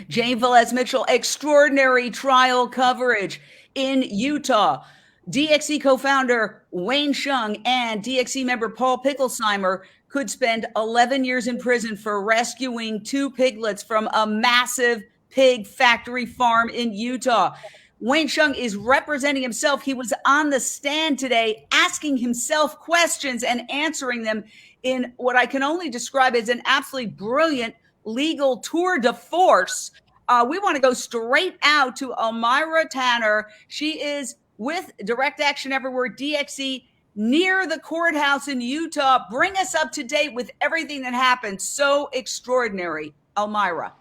Jane Velez-Mitchell, extraordinary trial coverage in Utah. DXE co-founder Wayne Hsiung and DXE member Paul Picklesimer could spend 11 years in prison for rescuing two piglets from a massive pig factory farm in Utah. Wayne Hsiung is representing himself. He was on the stand today asking himself questions and answering them in what I can only describe as an absolutely brilliant legal tour de force. We want to go straight out to Elmira Tanner. She is with Direct Action Everywhere, DXE, near the courthouse in Utah. Bring us up to date with everything that happened. So extraordinary, Elmira.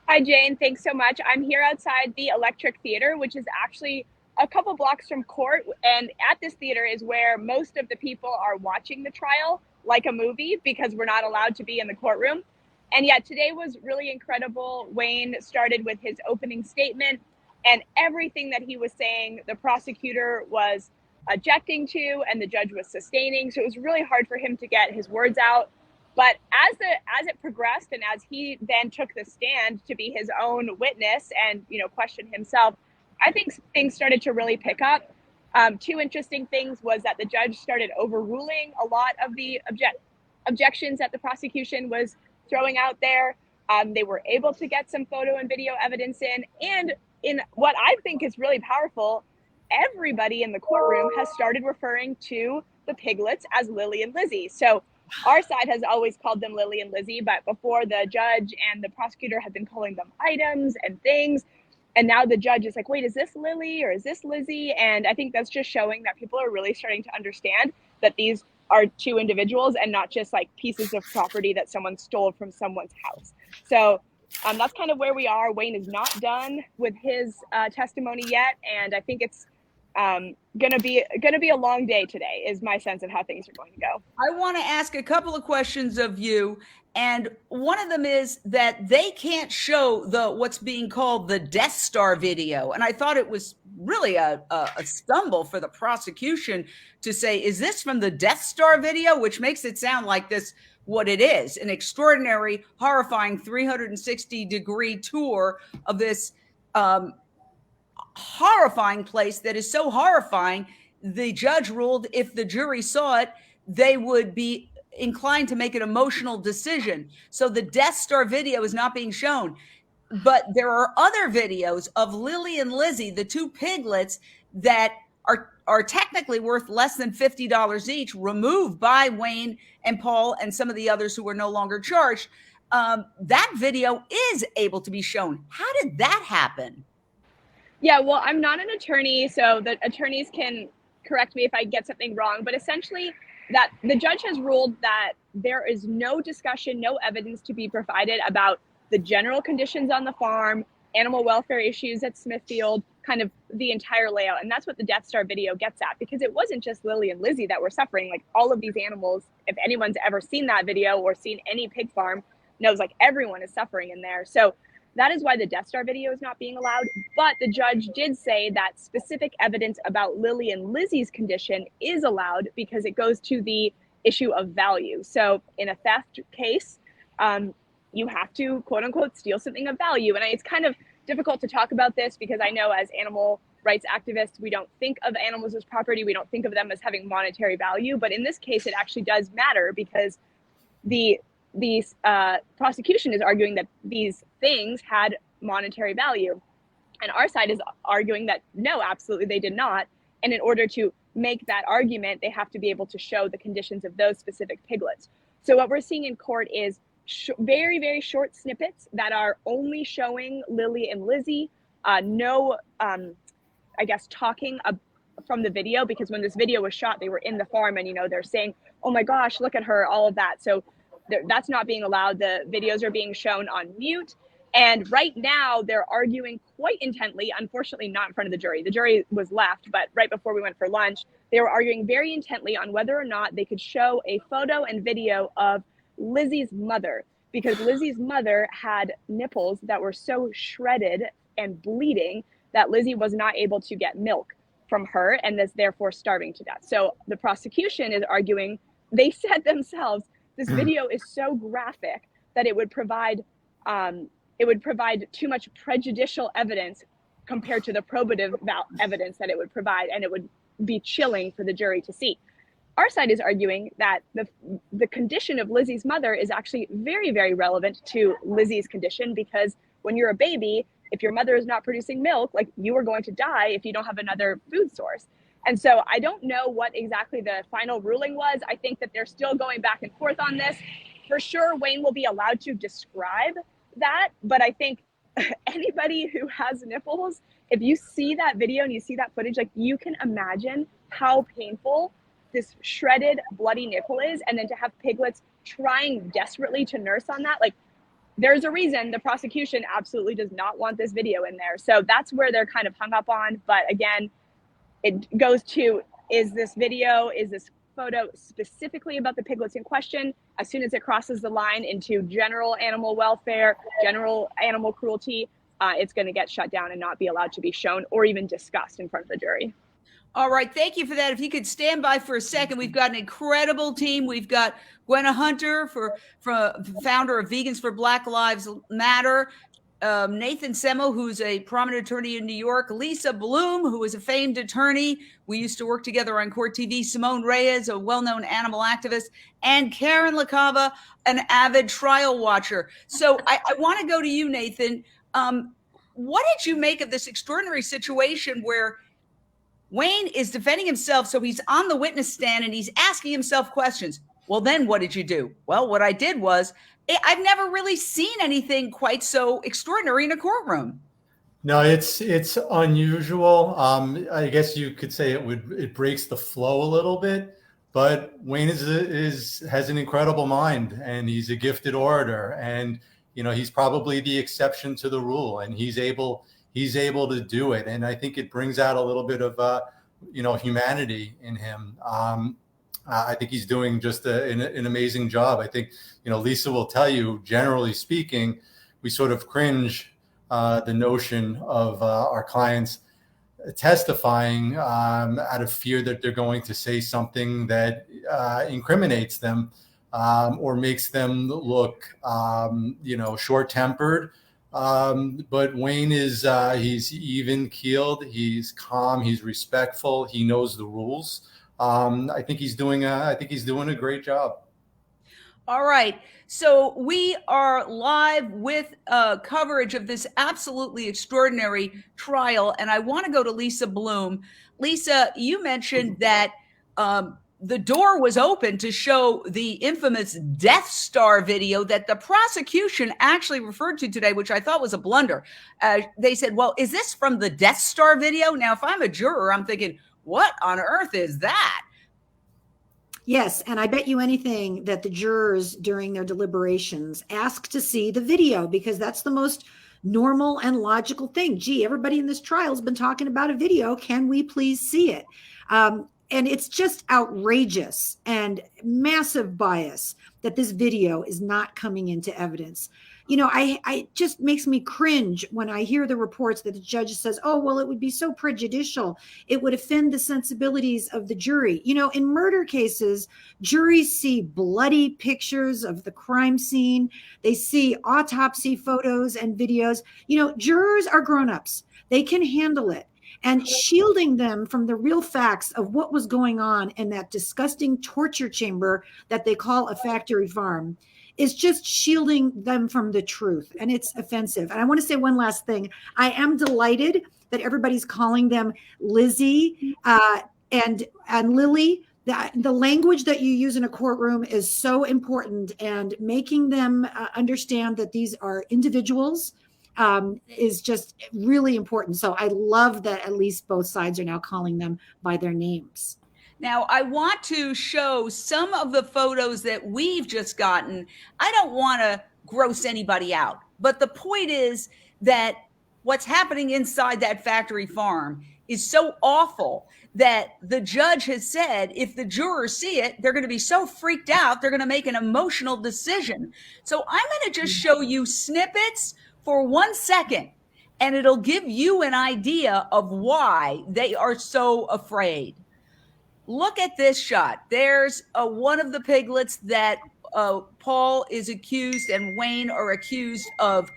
Hi, Jane. Thanks so much. I'm here outside the Electric Theater, which is actually a couple blocks from court. And at this theater is where most of the people are watching the trial, like a movie, because we're not allowed to be in the courtroom. And yet today was really incredible. Wayne started with his opening statement, and everything that he was saying, the prosecutor was objecting to and the judge was sustaining. So it was really hard for him to get his words out. But as it progressed, and as he then took the stand to be his own witness and question himself, I think things started to really pick up. Two interesting things was that the judge started overruling a lot of the objections that the prosecution was throwing out there. They were able to get some photo and video evidence in, and in what I think is really powerful, everybody in the courtroom has started referring to the piglets as Lily and Lizzie. So our side has always called them Lily and Lizzie, but before the judge and the prosecutor had been calling them items and things. And now the judge is like, wait, is this Lily or is this Lizzie? And I think that's just showing that people are really starting to understand that these are two individuals and not just like pieces of property that someone stole from someone's house. So that's kind of where we are. Wayne is not done with his testimony yet. And I think it's gonna be a long day today is my sense of how things are going to go. I want to ask a couple of questions of you, and one of them is that they can't show the what's being called the Death Star video, and I thought it was really a stumble for the prosecution to say, is this from the Death Star video, which makes it sound like this what it is, an extraordinary, horrifying 360-degree tour of this horrifying place that is so horrifying. The judge ruled if the jury saw it, they would be inclined to make an emotional decision. So the Death Star video is not being shown. But there are other videos of Lily and Lizzie, the two piglets, that are technically worth less than $50 each, removed by Wayne and Paul and some of the others who were no longer charged. That video is able to be shown. How did that happen? Yeah, well, I'm not an attorney, so the attorneys can correct me if I get something wrong, but essentially that the judge has ruled that there is no discussion, no evidence to be provided about the general conditions on the farm, animal welfare issues at Smithfield, kind of the entire layout. And that's what the Death Star video gets at, because it wasn't just Lily and Lizzie that were suffering. Like, all of these animals, if anyone's ever seen that video or seen any pig farm, knows like everyone is suffering in there. So that is why the Death Star video is not being allowed. But the judge did say that specific evidence about Lily and Lizzie's condition is allowed because it goes to the issue of value. So in a theft case, you have to, quote unquote, steal something of value. And it's kind of difficult to talk about this because I know as animal rights activists, we don't think of animals as property. We don't think of them as having monetary value. But in this case, it actually does matter because the prosecution is arguing that these things had monetary value. And our side is arguing that no, absolutely they did not. And in order to make that argument, they have to be able to show the conditions of those specific piglets. So what we're seeing in court is very, very short snippets that are only showing Lily and Lizzie. No, I guess, talking from the video, because when this video was shot, they were in the farm and, they're saying, oh my gosh, look at her, all of that. So that's not being allowed. The videos are being shown on mute. And right now they're arguing quite intently, unfortunately not in front of the jury. The jury was left, but right before we went for lunch, they were arguing very intently on whether or not they could show a photo and video of Lizzie's mother, because Lizzie's mother had nipples that were so shredded and bleeding that Lizzie was not able to get milk from her and is therefore starving to death. So the prosecution is arguing, they said themselves, this video is so graphic that it would provide it would provide too much prejudicial evidence compared to the probative evidence that it would provide, and it would be chilling for the jury to see. Our side is arguing that the condition of Lizzie's mother is actually very, very relevant to Lizzie's condition, because when you're a baby, if your mother is not producing milk, like, you are going to die if you don't have another food source. And so I don't know what exactly the final ruling was. I think that they're still going back and forth on this. For sure, Wayne will be allowed to describe that, but I think anybody who has nipples, if you see that video and you see that footage, like, you can imagine how painful this shredded, bloody nipple is, and then to have piglets trying desperately to nurse on that, like, there's a reason the prosecution absolutely does not want this video in there. So that's where they're kind of hung up on. But again, it goes to, is this video, is this photo specifically about the piglets in question? As soon as it crosses the line into general animal welfare, general animal cruelty, it's going to get shut down and not be allowed to be shown or even discussed in front of the jury. All right, thank you for that. If you could stand by for a second, we've got an incredible team. We've got Gwenna Hunter, for founder of Vegans for Black Lives Matter, Nathan Semmel, who's a prominent attorney in New York, Lisa Bloom, who is a famed attorney. We used to work together on Court TV, Simone Reyes, a well-known animal activist, and Karen Cava, an avid trial watcher. So I want to go to you, Nathan. What did you make of this extraordinary situation where Wayne is defending himself, so he's on the witness stand and he's asking himself questions? Well, then what did you do? Well, what I did was, I've never really seen anything quite so extraordinary in a courtroom. No, it's unusual. I guess you could say it breaks the flow a little bit, but Wayne has an incredible mind, and he's a gifted orator, and he's probably the exception to the rule, and he's able to do it. And I think it brings out a little bit of, humanity in him. I think he's doing just an amazing job. I think, Lisa will tell you, generally speaking, we sort of cringe the notion of our clients testifying out of fear that they're going to say something that incriminates them or makes them look, short-tempered. But Wayne he's even keeled, he's calm, he's respectful, he knows the rules. I think he's doing a great job. All right. So we are live with coverage of this absolutely extraordinary trial. And I want to go to Lisa Bloom. Lisa, you mentioned that the door was open to show the infamous Death Star video that the prosecution actually referred to today, which I thought was a blunder. They said, well, is this from the Death Star video? Now, if I'm a juror, I'm thinking, what on earth is that? Yes, and I bet you anything that the jurors during their deliberations ask to see the video, because that's the most normal and logical thing. Gee, everybody in this trial has been talking about a video. Can we please see it? And it's just outrageous and massive bias that this video is not coming into evidence. I just makes me cringe when I hear the reports that the judge says, oh, well, it would be so prejudicial. It would offend the sensibilities of the jury. In murder cases, juries see bloody pictures of the crime scene. They see autopsy photos and videos. Jurors are grown-ups. They can handle it. And shielding them from the real facts of what was going on in that disgusting torture chamber that they call a factory farm is just shielding them from the truth. And it's offensive. And I want to say one last thing. I am delighted that everybody's calling them Lizzie and Lily. The language that you use in a courtroom is so important, and making them understand that these are individuals is just really important. So I love that at least both sides are now calling them by their names. Now, I want to show some of the photos that we've just gotten. I don't want to gross anybody out, but the point is that what's happening inside that factory farm is so awful that the judge has said if the jurors see it, they're going to be so freaked out, they're going to make an emotional decision. So I'm going to just show you snippets for 1 second, and it'll give you an idea of why they are so afraid. Look at this shot. There's one of the piglets that Paul is accused and Wayne are accused of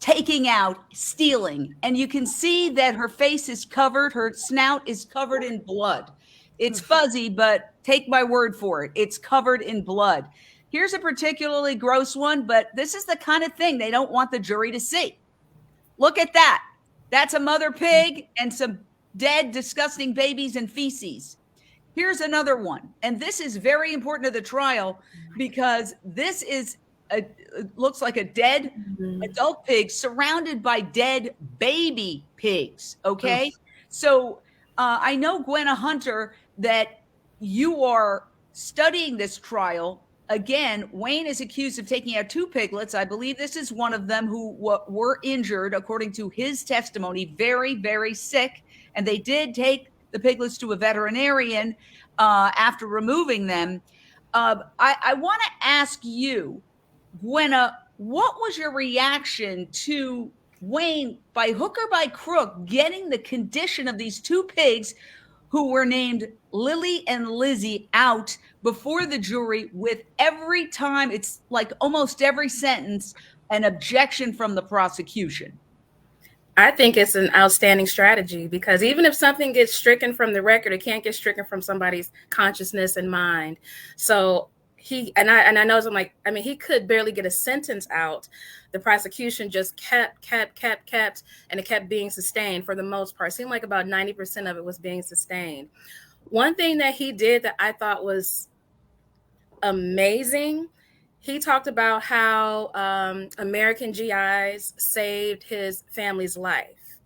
taking out, stealing. And you can see that her face is covered, her snout is covered in blood. It's fuzzy, but take my word for it. It's covered in blood. Here's a particularly gross one, but this is the kind of thing they don't want the jury to see. Look at that. That's a mother pig and some dead, disgusting babies and feces. Here's another one. And this is very important to the trial because this is it looks like a dead adult pig surrounded by dead baby pigs. Okay. So I know, Gwenna Hunter, that you are studying this trial. Again, Wayne is accused of taking out 2 piglets. I believe this is one of them who were injured, according to his testimony, very, very sick. And they did take the piglets to a veterinarian after removing them. I want to ask you, Gwenna, what was your reaction to Wayne, by hook or by crook, getting the condition of these 2 pigs who were named Lily and Lizzie out before the jury, with every time, it's like almost every sentence, an objection from the prosecution? I think it's an outstanding strategy, because even if something gets stricken from the record, it can't get stricken from somebody's consciousness and mind. So I know, I'm like, I mean, he could barely get a sentence out. The prosecution just kept, and it kept being sustained for the most part. It seemed like about 90% of it was being sustained. One thing that he did that I thought was amazing, he talked about how American GIs saved his family's life.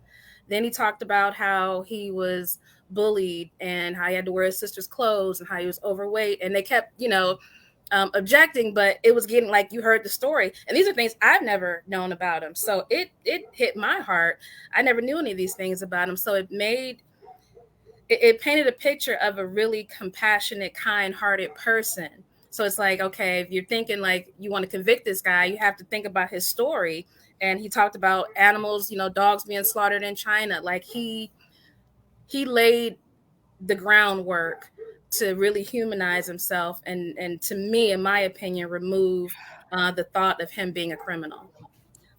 Then he talked about how he was bullied and how he had to wear his sister's clothes and how he was overweight. And they kept, objecting, but it was getting, like, you heard the story. And these are things I've never known about him. So it hit my heart. I never knew any of these things about him. So it painted a picture of a really compassionate, kind-hearted person. So it's like, okay, if you're thinking like you want to convict this guy, you have to think about his story. And he talked about animals, dogs being slaughtered in China. Like he laid the groundwork to really humanize himself and to me, in my opinion, remove the thought of him being a criminal.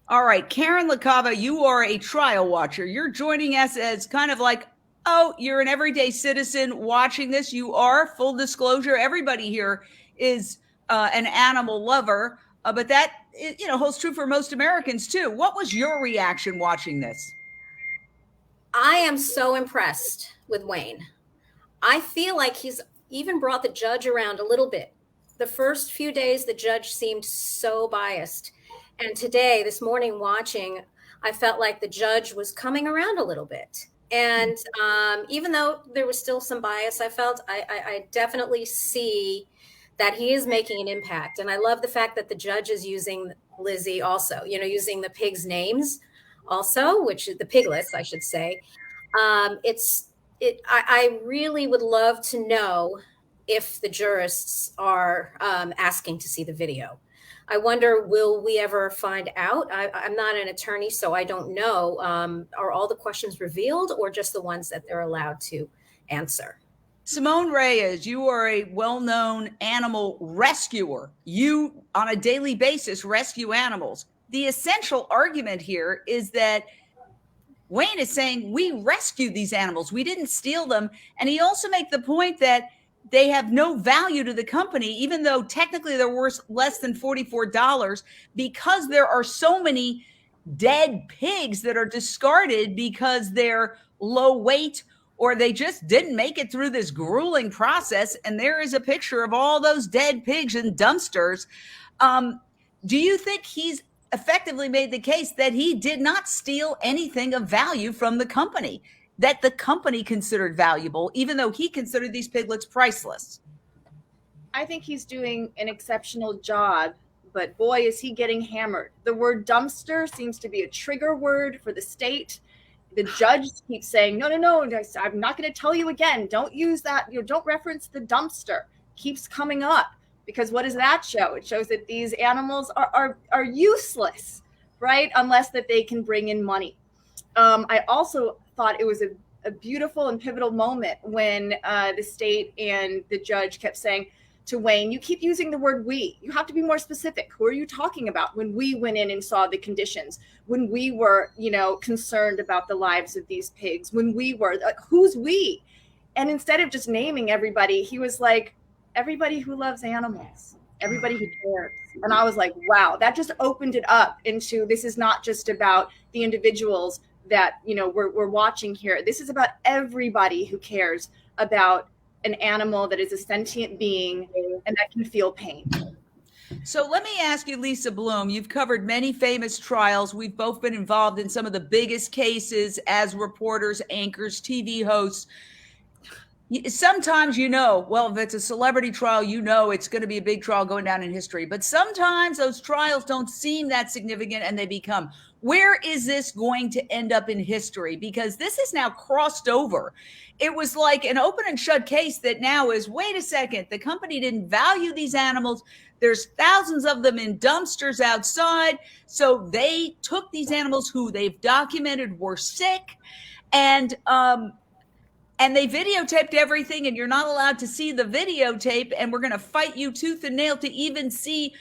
All right, Karen LaCava, you are a trial watcher. You're joining us as kind of like, oh, you're an everyday citizen watching this. You are, full disclosure, everybody here is an animal lover, but that holds true for most Americans too. What was your reaction watching this? I am so impressed with Wayne. I feel like he's even brought the judge around a little bit. The first few days, the judge seemed so biased. And today, this morning watching, I felt like the judge was coming around a little bit. And even though there was still some bias, I felt I definitely see that he is making an impact. And I love the fact that the judge is using Lizzie also, using the pigs' names also, which is the piglets, I should say. I really would love to know if the jurists are asking to see the video. I wonder, will we ever find out? I'm not an attorney, so I don't know. Are all the questions revealed or just the ones that they're allowed to answer? Simone Reyes, you are a well-known animal rescuer. You, on a daily basis, rescue animals. The essential argument here is that Wayne is saying we rescued these animals. We didn't steal them. And he also makes the point that they have no value to the company, even though technically they're worth less than $44, because there are so many dead pigs that are discarded because they're low weight or they just didn't make it through this grueling process. And there is a picture of all those dead pigs in dumpsters. Do you think he's effectively made the case that he did not steal anything of value from the company, that the company considered valuable, even though he considered these piglets priceless? I think he's doing an exceptional job, but boy, is he getting hammered. The word dumpster seems to be a trigger word for the state. The judge keeps saying, no, I'm not going to tell you again. Don't use that. Don't reference the dumpster. Keeps coming up. Because what does that show? It shows that these animals are useless, right? Unless that they can bring in money. I also thought it was a beautiful and pivotal moment when the state and the judge kept saying, to Wayne, you keep using the word we. You have to be more specific. Who are you talking about when we went in and saw the conditions, when we were, concerned about the lives of these pigs, when we were, who's we? And instead of just naming everybody, he was like, everybody who loves animals, everybody who cares. And I was like, wow, that just opened it up into, this is not just about the individuals that, we're watching here. This is about everybody who cares about an animal that is a sentient being and that can feel pain. So let me ask you, Lisa Bloom, you've covered many famous trials. We've both been involved in some of the biggest cases as reporters, anchors, TV hosts. Sometimes, well, if it's a celebrity trial, it's going to be a big trial going down in history. But sometimes those trials don't seem that significant and they become. Where is this going to end up in history? Because this is now crossed over. It was like an open and shut case that now is, wait a second, the company didn't value these animals. There's thousands of them in dumpsters outside. So they took these animals who they've documented were sick and they videotaped everything, and you're not allowed to see the videotape, and we're going to fight you tooth and nail to even see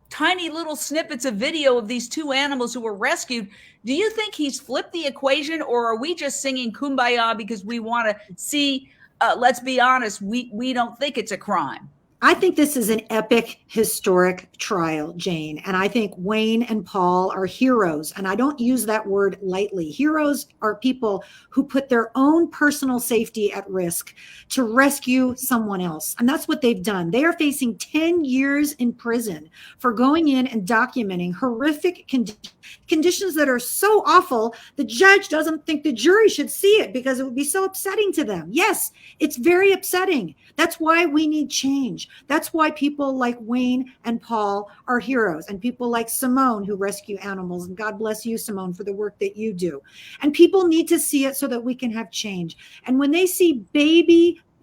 tiny little snippets of video of these two animals who were rescued. Do you think he's flipped the equation, or are we just singing Kumbaya because we want to see, let's be honest, we don't think it's a crime? I think this is an epic, historic trial, Jane. And I think Wayne and Paul are heroes. And I don't use that word lightly. Heroes are people who put their own personal safety at risk to rescue someone else. And that's what they've done. They are facing 10 years in prison for going in and documenting horrific conditions that are so awful, the judge doesn't think the jury should see it because it would be so upsetting to them. Yes, it's very upsetting. That's why we need change. That's why people like Wayne and Paul are heroes, and people like Simone who rescue animals. And God bless you, Simone, for the work that you do. And people need to see it so that we can have change. And when they see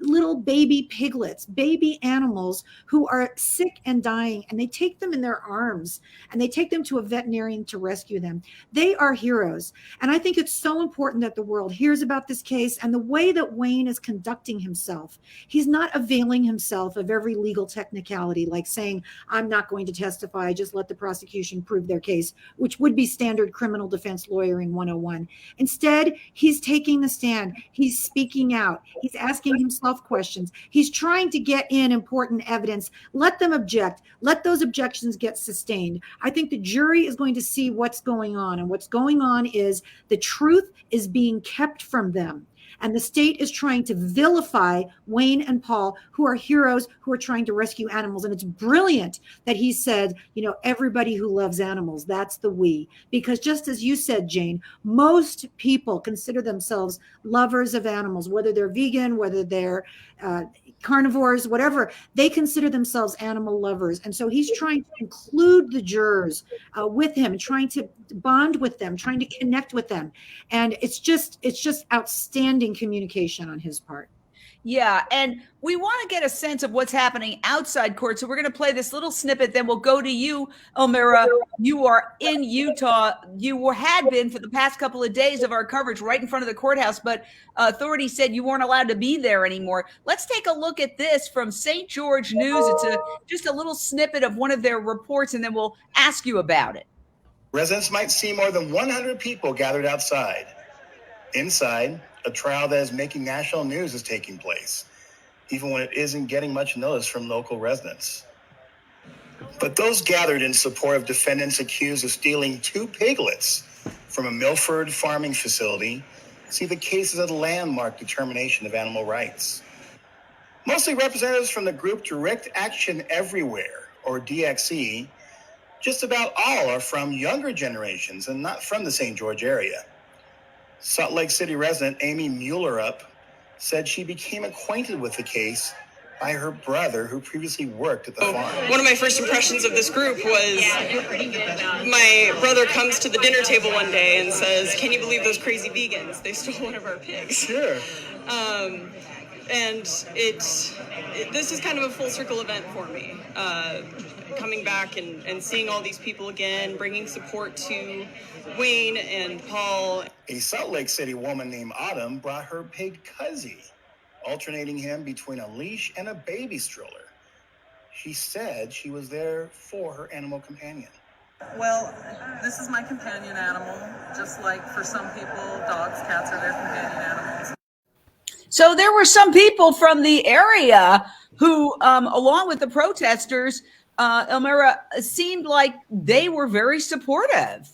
little baby piglets, baby animals who are sick and dying, and they take them in their arms and they take them to a veterinarian to rescue them, they are heroes. And I think it's so important that the world hears about this case and the way that Wayne is conducting himself. He's not availing himself of every legal technicality, like saying, I'm not going to testify, just let the prosecution prove their case, which would be standard criminal defense lawyering 101. Instead, he's taking the stand. He's speaking out. He's asking himself questions. He's trying to get in important evidence. Let them object. Let those objections get sustained. I think the jury is going to see what's going on. And what's going on is the truth is being kept from them. And the state is trying to vilify Wayne and Paul, who are heroes, who are trying to rescue animals. And it's brilliant that he said, everybody who loves animals, that's the we. Because just as you said, Jane, most people consider themselves lovers of animals, whether they're vegan, whether they're carnivores, whatever, they consider themselves animal lovers. And so he's trying to include the jurors with him, trying to bond with them, trying to connect with them. And it's just outstanding communication on his part. Yeah, and we want to get a sense of what's happening outside court. So we're going to play this little snippet, then we'll go to you, Elmira. You are in Utah. You had been for the past couple of days of our coverage right in front of the courthouse, but authorities said you weren't allowed to be there anymore. Let's take a look at this from St. George News. It's just a little snippet of one of their reports, and then we'll ask you about it. Residents might see more than 100 people gathered outside. Inside, a trial that is making national news is taking place, even when it isn't getting much notice from local residents. But those gathered in support of defendants accused of stealing 2 piglets from a Milford farming facility see the case as a landmark determination of animal rights. Mostly representatives from the group Direct Action Everywhere, or DXE, just about all are from younger generations and not from the St. George area. Salt Lake City resident Amy Muellerup said she became acquainted with the case by her brother, who previously worked at the farm. One of my first impressions of this group was my brother comes to the dinner table one day and says, "Can you believe those crazy vegans? They stole one of our pigs." Sure. And this is kind of a full circle event for me. Coming back and seeing all these people again, bringing support to Wayne and Paul. A Salt Lake City woman named Autumn brought her pig Cuzzy, alternating him between a leash and a baby stroller. She said she was there for her animal companion. Well, this is my companion animal, just like for some people, dogs, cats are their companion animals. So there were some people from the area who, along with the protesters, Elmira, seemed like they were very supportive.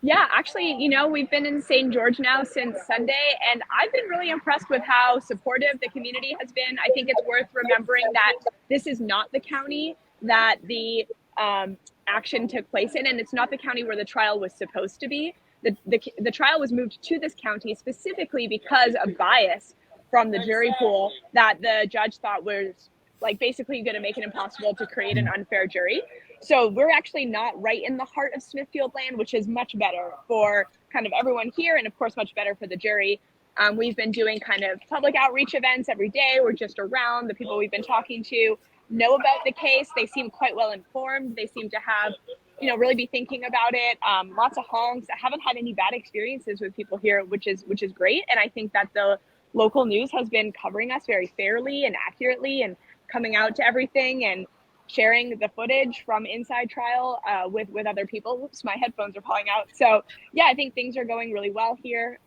Yeah, actually, we've been in St. George now since Sunday, and I've been really impressed with how supportive the community has been. I think it's worth remembering that this is not the county that the action took place in, and it's not the county where the trial was supposed to be. The trial was moved to this county specifically because of bias from the jury pool that the judge thought was basically going to make it impossible to create an unfair jury. So we're actually not right in the heart of Smithfield land, which is much better for kind of everyone here, and of course much better for the jury. We've been doing kind of public outreach events every day. We're just around. The people we've been talking to know about the case. They seem quite well informed. They seem to have, really be thinking about it. Lots of honks. I haven't had any bad experiences with people here, which is great. And I think that the local news has been covering us very fairly and accurately and coming out to everything and sharing the footage from inside trial with other people. Oops, my headphones are falling out. So yeah, I think things are going really well here.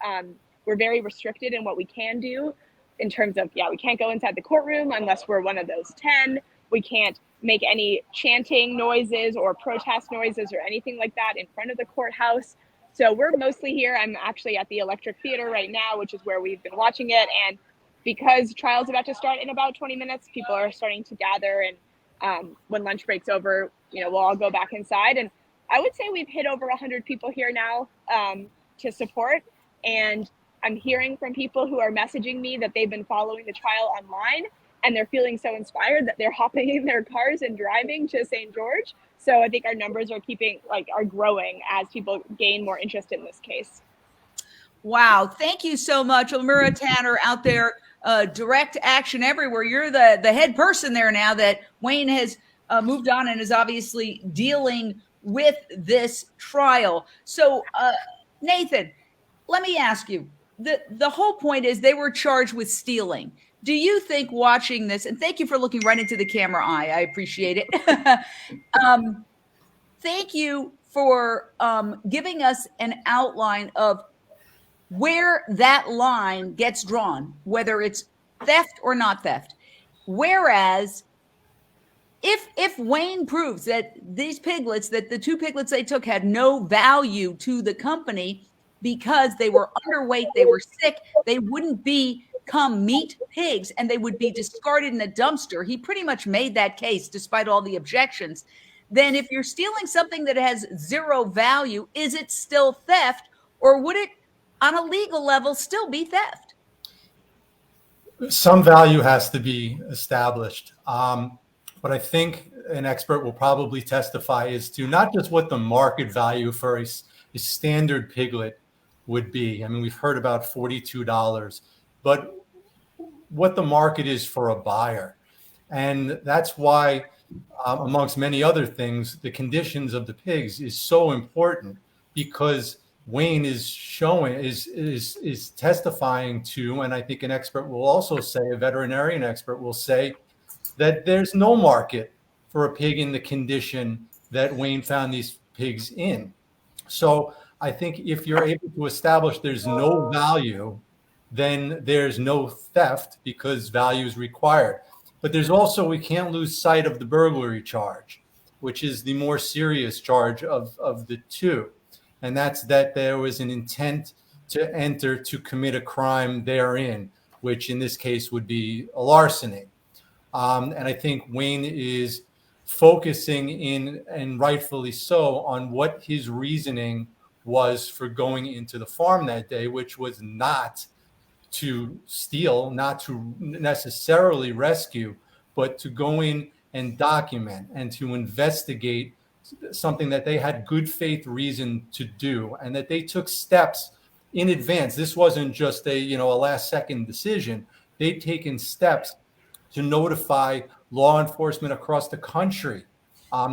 We're very restricted in what we can do in terms of, we can't go inside the courtroom unless we're one of those 10. We can't make any chanting noises or protest noises or anything like that in front of the courthouse. So we're mostly here. I'm actually at the Electric Theater right now, which is where we've been watching it. And because trial's about to start in about 20 minutes, people are starting to gather. And when lunch breaks over, we'll all go back inside. And I would say we've hit over 100 people here now to support. And I'm hearing from people who are messaging me that they've been following the trial online and they're feeling so inspired that they're hopping in their cars and driving to St. George. So I think our numbers are growing as people gain more interest in this case. Wow. Thank you so much, Elmira Tanner out there, direct action everywhere. You're the head person there now that Wayne has moved on and is obviously dealing with this trial. So Nathan, let me ask you, the whole point is they were charged with stealing. Do you think watching this, and thank you for looking right into the camera eye, I appreciate it. Thank you for giving us an outline of where that line gets drawn, whether it's theft or not theft. Whereas if Wayne proves that these piglets, that the 2 piglets they took had no value to the company because they were underweight, they were sick, they wouldn't become meat pigs and they would be discarded in a dumpster. He pretty much made that case despite all the objections. Then if you're stealing something that has zero value, is it still theft, or would it on a legal level still be theft? Some value has to be established. What I think an expert will probably testify is to not just what the market value for a standard piglet would be. I mean, we've heard about $42, but what the market is for a buyer. And that's why, amongst many other things, the conditions of the pigs is so important, because Wayne is testifying to, and I think an expert will also say, a veterinarian expert will say, that there's no market for a pig in the condition that Wayne found these pigs in. So I think if you're able to establish there's no value, then there's no theft because value is required. But there's also, we can't lose sight of the burglary charge, which is the more serious charge of the two. And that's that there was an intent to enter to commit a crime therein, which in this case would be a larceny. And I think Wayne is focusing in, and rightfully so, on what his reasoning was for going into the farm that day, which was not to steal, not to necessarily rescue, but to go in and document and to investigate something that they had good faith reason to do, and that they took steps in advance. This wasn't just a last second decision. They'd taken steps to notify law enforcement across the country.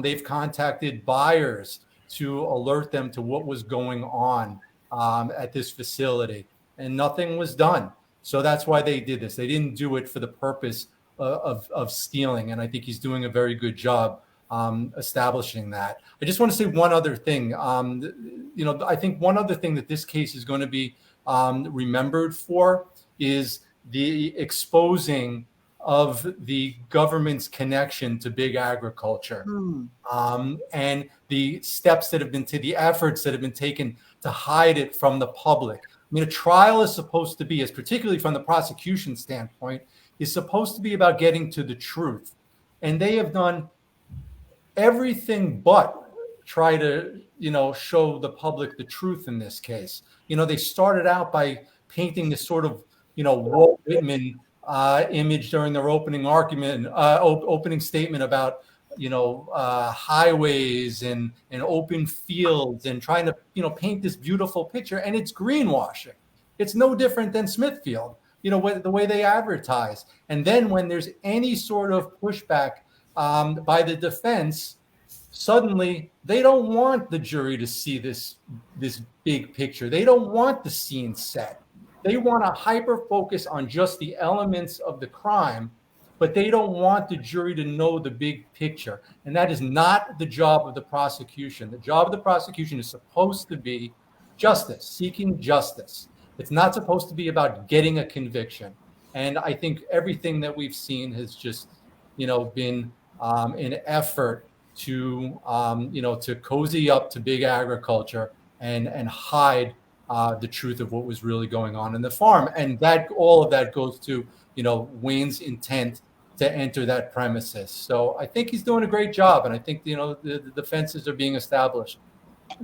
They've contacted buyers to alert them to what was going on at this facility, and nothing was done. So that's why they did this. They didn't do it for the purpose of stealing, and I think he's doing a very good job establishing that. I just want to say one other thing. I think one other thing that this case is going to be remembered for is the exposing of the government's connection to big agriculture, and the steps that have been the efforts that have been taken to hide it from the public. I mean, a trial is supposed to be, as particularly from the prosecution standpoint, is supposed to be about getting to the truth, and they have done everything but try to, show the public the truth in this case. They started out by painting this sort of, Walt Whitman image during their opening statement about, highways and open fields, and trying to, paint this beautiful picture. And it's greenwashing. It's no different than Smithfield, the way they advertise. And then when there's any sort of pushback by the defense, suddenly they don't want the jury to see this big picture. They don't want the scene set. They want to hyper focus on just the elements of the crime, but they don't want the jury to know the big picture. And that is not the job of the prosecution. The job of the prosecution is supposed to be justice, seeking justice. It's not supposed to be about getting a conviction. And I think everything that we've seen has just, been an effort to, to cozy up to big agriculture and hide the truth of what was really going on in the farm. And that all of that goes to, Wayne's intent to enter that premises. So I think he's doing a great job. And I think, the defenses are being established.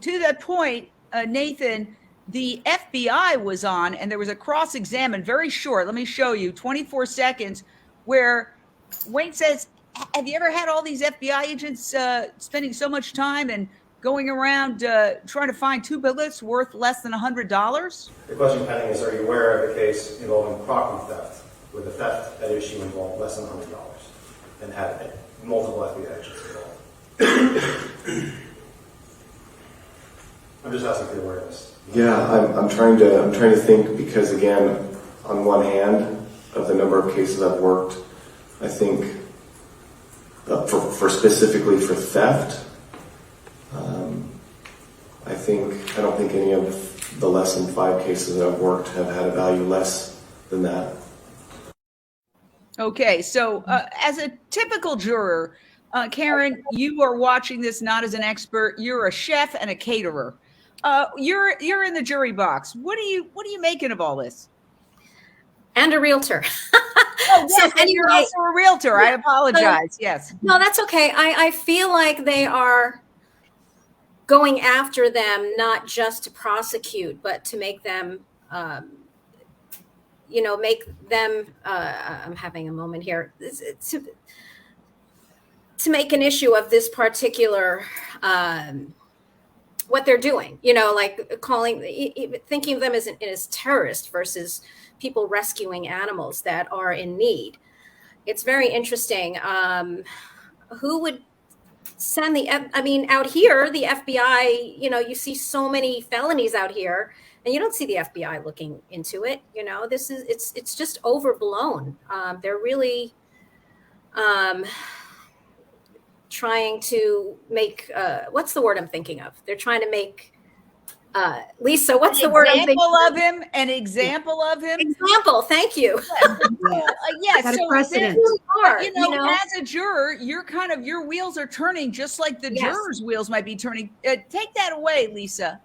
To that point, Nathan, the FBI was on, and there was a cross-examine, very short, let me show you, 24 seconds, where Wayne says, have you ever had all these FBI agents spending so much time and going around trying to find 2 piglets worth less than $100? The question pending is, are you aware of a case involving property theft, where the theft at issue involved less than $100 and had multiple FBI agents involved? I'm just asking for your awareness. Yeah, I'm trying to think, because again, on one hand, of the number of cases I've worked, I think for specifically for theft, I don't think any of the less than 5 cases that I've worked have had a value less than that. Okay, so as a typical juror, Karen, you are watching this not as an expert. You're a chef and a caterer. You're in the jury box. What are you making of all this? And a realtor. Oh, yes, so anyway, you're also a realtor. I apologize. Yes. No, that's okay. I feel like they are going after them not just to prosecute, but to make them, I'm having a moment here, to make an issue of this particular, what they're doing, like thinking of them as terrorists versus people rescuing animals that are in need. It's very interesting. Who would send out here, the FBI, you see so many felonies out here, and you don't see the FBI looking into it. It's just overblown. They're really trying to make, what's the word I'm thinking of? They're trying to make, Lisa, what's the word I'm thinking of? An example of him? Example, thank you. Yes, Got a so precedent. as a juror, your wheels are turning just like the jurors' wheels might be turning. Take that away, Lisa.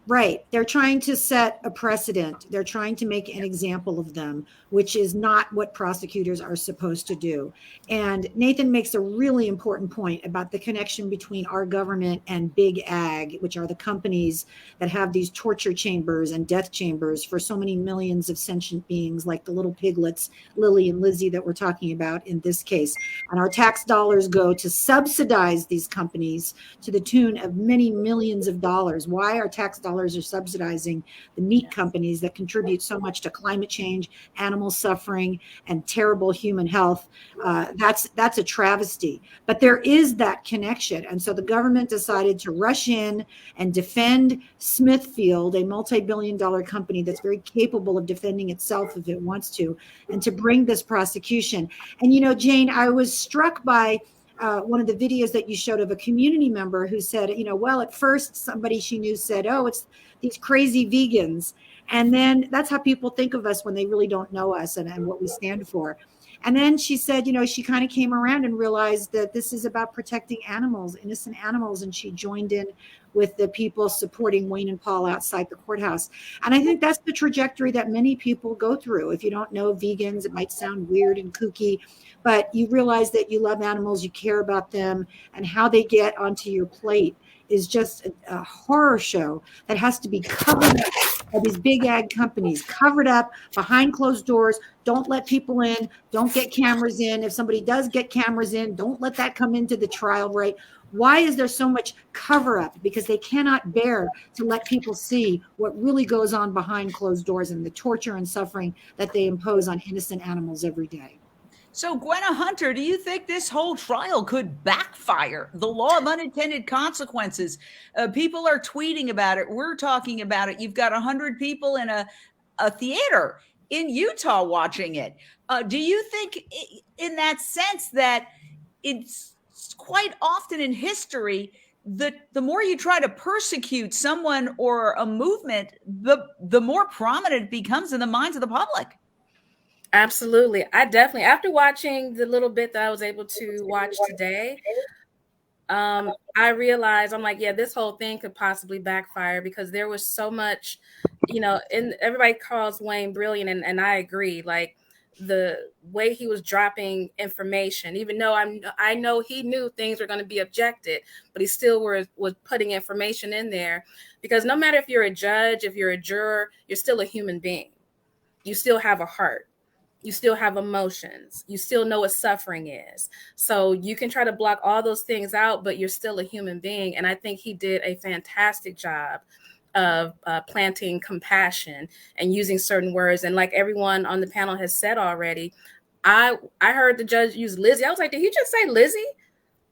Right. They're trying to set a precedent. They're trying to make an example of them, which is not what prosecutors are supposed to do. And Nathan makes a really important point about the connection between our government and Big Ag, which are the companies that have these torture chambers and death chambers for so many millions of sentient beings, like the little piglets, Lily and Lizzie, that we're talking about in this case. And our tax dollars go to subsidize these companies to the tune of many millions of dollars. Why are tax dollars retailers are subsidizing the meat companies that contribute so much to climate change, animal suffering, and terrible human health. That's a travesty. But there is that connection. And so the government decided to rush in and defend Smithfield, a multi-billion-dollar company that's very capable of defending itself if it wants to, and to bring this prosecution. And, you know, Jane, I was struck by one of the videos that you showed of a community member who said, you know, well, at first somebody she knew said, oh, it's these crazy vegans. And then that's how people think of us when they really don't know us and what we stand for. And then she said, you know, she kind of came around and realized that this is about protecting animals, innocent animals. And she joined in with the people supporting Wayne and Paul outside the courthouse. And I think that's the trajectory that many people go through. If you don't know vegans, it might sound weird and kooky, but you realize that you love animals, you care about them, and how they get onto your plate is just a horror show that has to be covered up by these big ag companies, covered up behind closed doors. Don't let people in. Don't get cameras in. If somebody does get cameras in, don't let that come into the trial, right? Why is there so much cover up? Because they cannot bear to let people see what really goes on behind closed doors and the torture and suffering that they impose on innocent animals every day. So, Gwenna Hunter, do you think this whole trial could backfire? The law of unintended consequences. People are tweeting about it. We're talking about it. You've got 100 people in a theater in Utah watching it. Do you think in that sense that it's quite often in history that the more you try to persecute someone or a movement, the more prominent it becomes in the minds of the public? Absolutely. I definitely, after watching the little bit that I was able to watch today, I realized, I'm like, yeah, this whole thing could possibly backfire because there was so much, you know, and everybody calls Wayne brilliant. And I agree. Like the way he was dropping information, even though I know he knew things were going to be objected, but he still was putting information in there because no matter if you're a judge, if you're a juror, you're still a human being. You still have a heart. You still have emotions. You still know what suffering is. So you can try to block all those things out, but you're still a human being. And I think he did a fantastic job of planting compassion and using certain words. And like everyone on the panel has said already, I heard the judge use Lizzie. I was like, did he just say Lizzie?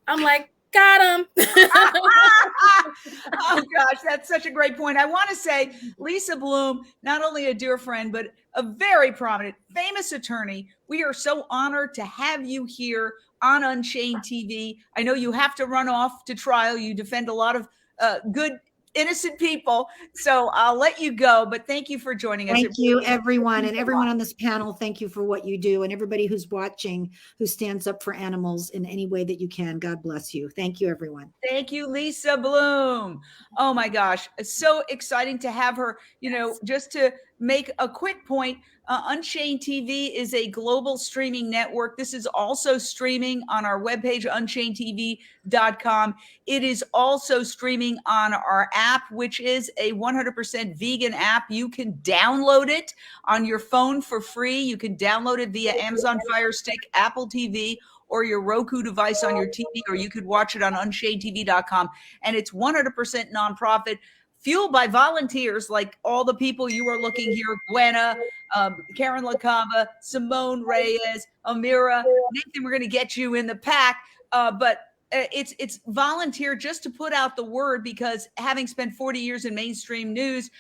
I'm like, got him. Oh gosh, that's such a great point. I want to say Lisa Bloom, not only a dear friend, but a very prominent, famous attorney. We are so honored to have you here on Unchained TV. I know you have to run off to trial. You defend a lot of good, innocent people. So I'll let you go, but thank you for joining us. Thank you, everyone. And everyone on this panel, thank you for what you do. And everybody who's watching, who stands up for animals in any way that you can. God bless you. Thank you, everyone. Thank you, Lisa Bloom. Oh my gosh, it's so exciting to have her. You know, just to make a quick point, Unchained TV is a global streaming network. This is also streaming on our webpage, UnchainedTV.com. It is also streaming on our app, which is a 100% vegan app. You can download it on your phone for free. You can download it via Amazon Fire Stick, Apple TV, or your Roku device on your TV, or you could watch it on UnchainedTV.com. And it's 100% nonprofit, fueled by volunteers like all the people you are looking here, Gwenna, Karen LaCava, Simone Reyes, Amira. Nathan, we're going to get you in the pack. But it's volunteer just to put out the word, because having spent 40 years in mainstream news,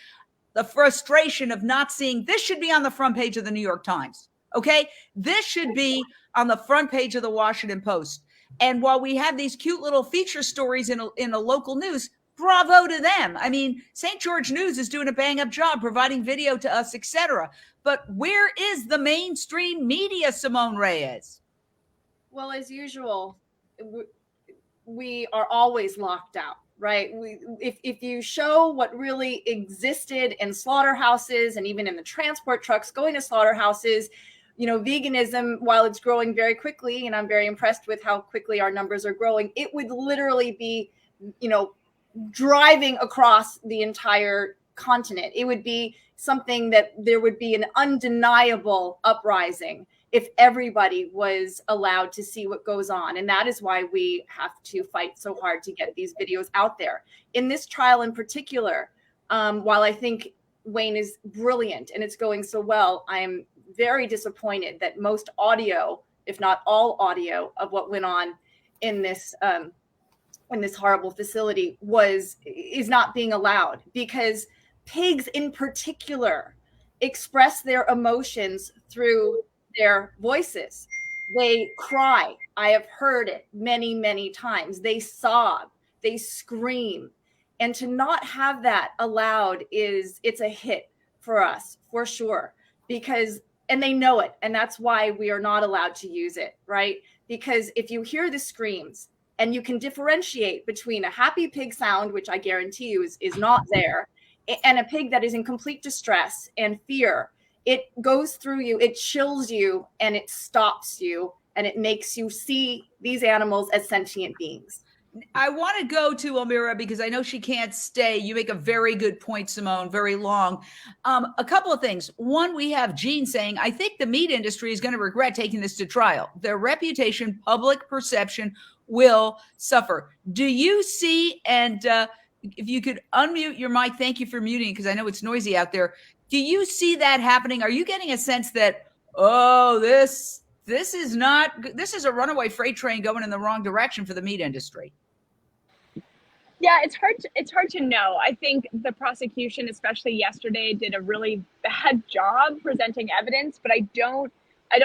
the frustration of not seeing this should be on the front page of the New York Times. Okay, this should be on the front page of the Washington Post. And while we have these cute little feature stories in a local news, bravo to them. I mean, St. George News is doing a bang-up job providing video to us, etc. But where is the mainstream media, Simone Reyes? Well, as usual, we are always locked out, right? If you show what really existed in slaughterhouses and even in the transport trucks going to slaughterhouses, you know, veganism, while it's growing very quickly, and I'm very impressed with how quickly our numbers are growing, it would literally be, you know, driving across the entire continent. It would be something that there would be an undeniable uprising if everybody was allowed to see what goes on. And that is why we have to fight so hard to get these videos out there. In this trial in particular, While I think Wayne is brilliant and it's going so well, I am very disappointed that most audio, if not all audio, of what went on in this horrible facility is not being allowed, because pigs in particular express their emotions through their voices. They cry. I have heard it many, many times. They sob, they scream. And to not have that allowed it's a hit for us, for sure, and they know it. And that's why we are not allowed to use it, right? Because if you hear the screams and you can differentiate between a happy pig sound, which I guarantee you is not there, and a pig that is in complete distress and fear, it goes through you, it chills you, and it stops you, and it makes you see these animals as sentient beings. I want to go to Elmira because I know she can't stay. You make a very good point, Simone, very long. A couple of things. One, we have Gene saying, I think the meat industry is going to regret taking this to trial. Their reputation, public perception will suffer. Do you see, and if you could unmute your mic, thank you for muting because I know it's noisy out there. Do you see that happening? Are you getting a sense that, this is a runaway freight train going in the wrong direction for the meat industry? Yeah, it's hard to know. I think the prosecution, especially yesterday, did a really bad job presenting evidence, but I don't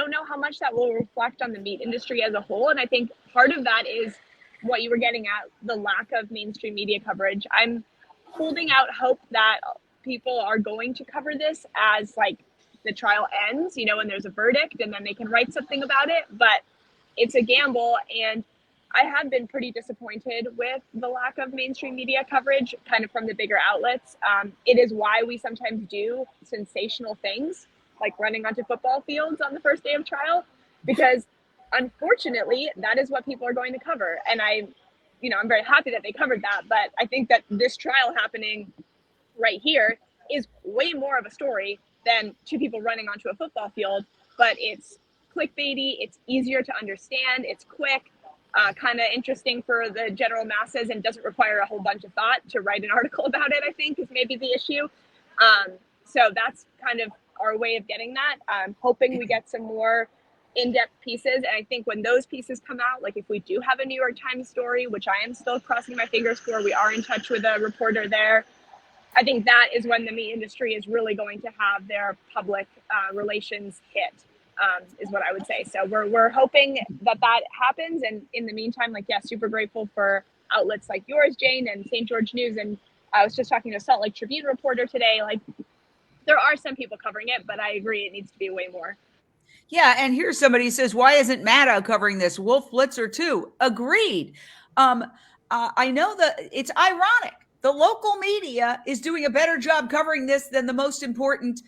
know how much that will reflect on the meat industry as a whole. And I think part of that is what you were getting at, the lack of mainstream media coverage. I'm holding out hope that people are going to cover this as like the trial ends, and there's a verdict and then they can write something about it. But it's a gamble, and I have been pretty disappointed with the lack of mainstream media coverage kind of from the bigger outlets. It is why we sometimes do sensational things like running onto football fields on the first day of trial, because unfortunately that is what people are going to cover. And I'm very happy that they covered that, but I think that this trial happening right here is way more of a story than two people running onto a football field. But it's clickbaity, it's easier to understand, it's quick, kind of interesting for the general masses, and doesn't require a whole bunch of thought to write an article about it, I think, is maybe the issue. So that's kind of our way of getting that. I'm hoping we get some more in-depth pieces. And I think when those pieces come out, like if we do have a New York Times story, which I am still crossing my fingers for, we are in touch with a reporter there, I think that is when the meat industry is really going to have their public relations hit, is what I would say. So we're hoping that happens. And in the meantime, super grateful for outlets like yours, Jane, and St. George News. And I was just talking to a Salt Lake Tribune reporter today. There are some people covering it, but I agree it needs to be way more. Yeah, and here's somebody who says, why isn't Maddow covering this? Wolf Blitzer too. Agreed. I know that it's ironic. The local media is doing a better job covering this than the most important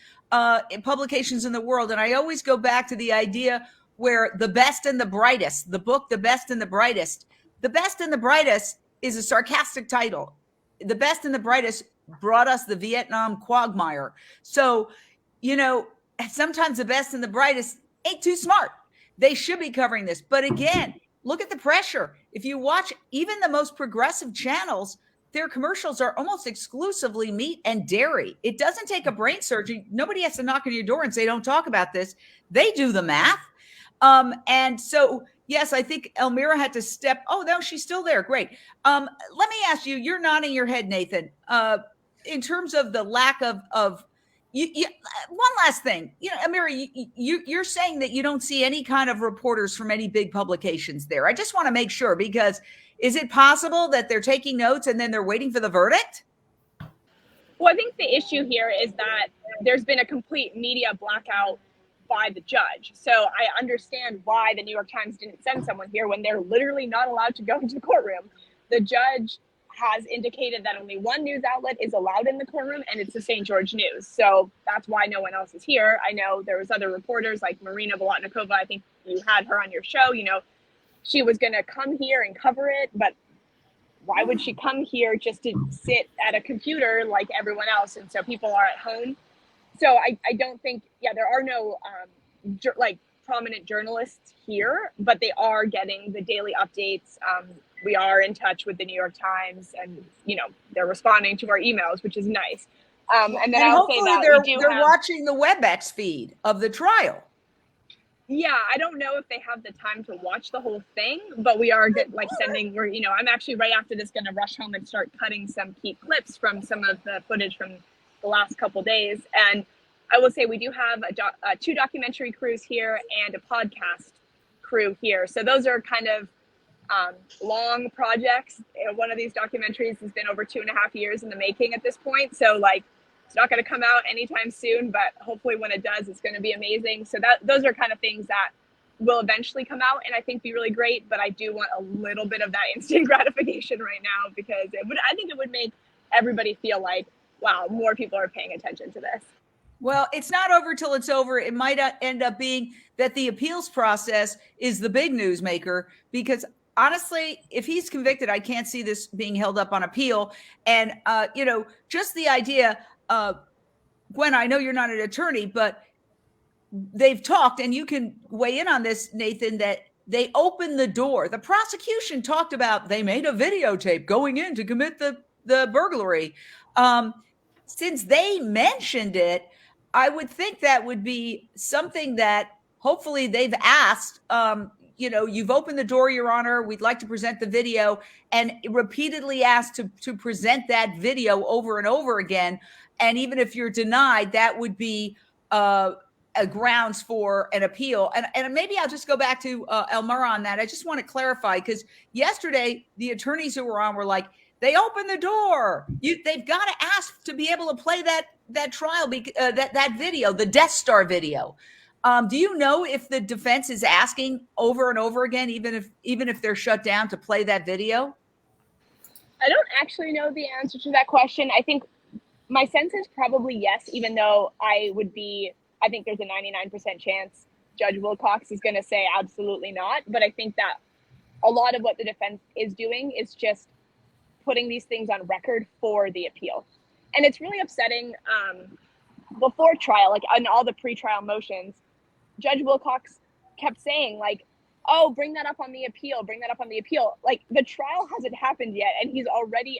publications in the world. And I always go back to the idea where The Best and the Brightest, the book, The Best and the Brightest. The Best and the Brightest is a sarcastic title. The Best and the Brightest brought us the Vietnam quagmire. So, sometimes the best and the brightest ain't too smart. They should be covering this. But again, look at the pressure. If you watch even the most progressive channels, their commercials are almost exclusively meat and dairy. It doesn't take a brain surgery. Nobody has to knock on your door and say, don't talk about this. They do the math. And so, yes, I think Elmira had to step. Oh, no, she's still there. Great. Let me ask you, you're nodding your head, Nathan, in terms of the lack of one last thing, Elmira, you're saying that you don't see any kind of reporters from any big publications there. I just want to make sure, because is it possible that they're taking notes and then they're waiting for the verdict? Well, I think the issue here is that there's been a complete media blackout by the judge. So I understand why the New York Times didn't send someone here when they're literally not allowed to go into the courtroom. The judge has indicated that only one news outlet is allowed in the courtroom, and it's the St. George News. So that's why no one else is here. I know there was other reporters like Marina Bolotnikova. I think you had her on your show. She was going to come here and cover it, but why would she come here just to sit at a computer like everyone else? And so people are at home. So I don't think, there are no prominent journalists here, but they are getting the daily updates we are in touch with the New York Times, and they're responding to our emails, which is nice. And then I'll say that they're watching the WebEx feed of the trial. Yeah, I don't know if they have the time to watch the whole thing, but we are sending. I'm actually right after this going to rush home and start cutting some key clips from some of the footage from the last couple days. And I will say we do have 2 documentary crews here and a podcast crew here. So those are kind of long projects. One of these documentaries has been over 2.5 years in the making at this point. So it's not going to come out anytime soon, but hopefully when it does, it's going to be amazing. So those are kind of things that will eventually come out and I think be really great. But I do want a little bit of that instant gratification right now, because I think it would make everybody feel like, wow, more people are paying attention to this. Well, it's not over till it's over. It might end up being that the appeals process is the big newsmaker, because honestly, if he's convicted, I can't see this being held up on appeal. And, just the idea, Gwen, I know you're not an attorney, but they've talked, and you can weigh in on this, Nathan, that they opened the door. The prosecution talked about they made a videotape going in to commit the burglary. Since they mentioned it, I would think that would be something that hopefully they've asked. You've opened the door, Your Honor. We'd like to present the video, and repeatedly asked to present that video over and over again. And even if you're denied, that would be a grounds for an appeal. And maybe I'll just go back to Elmira on that. I just want to clarify, because yesterday the attorneys who were on were like, they opened the door. They've got to ask to be able to play that trial, that video, the Death Star video. Do you know if the defense is asking over and over again, even if they're shut down, to play that video? I don't actually know the answer to that question. I think my sense is probably yes, even though I think there's a 99% chance Judge Wilcox is going to say absolutely not. But I think that a lot of what the defense is doing is just putting these things on record for the appeal. And it's really upsetting. Before trial, on all the pretrial motions, Judge Wilcox kept saying oh, bring that up on the appeal, bring that up on the appeal. The trial hasn't happened yet, and he's already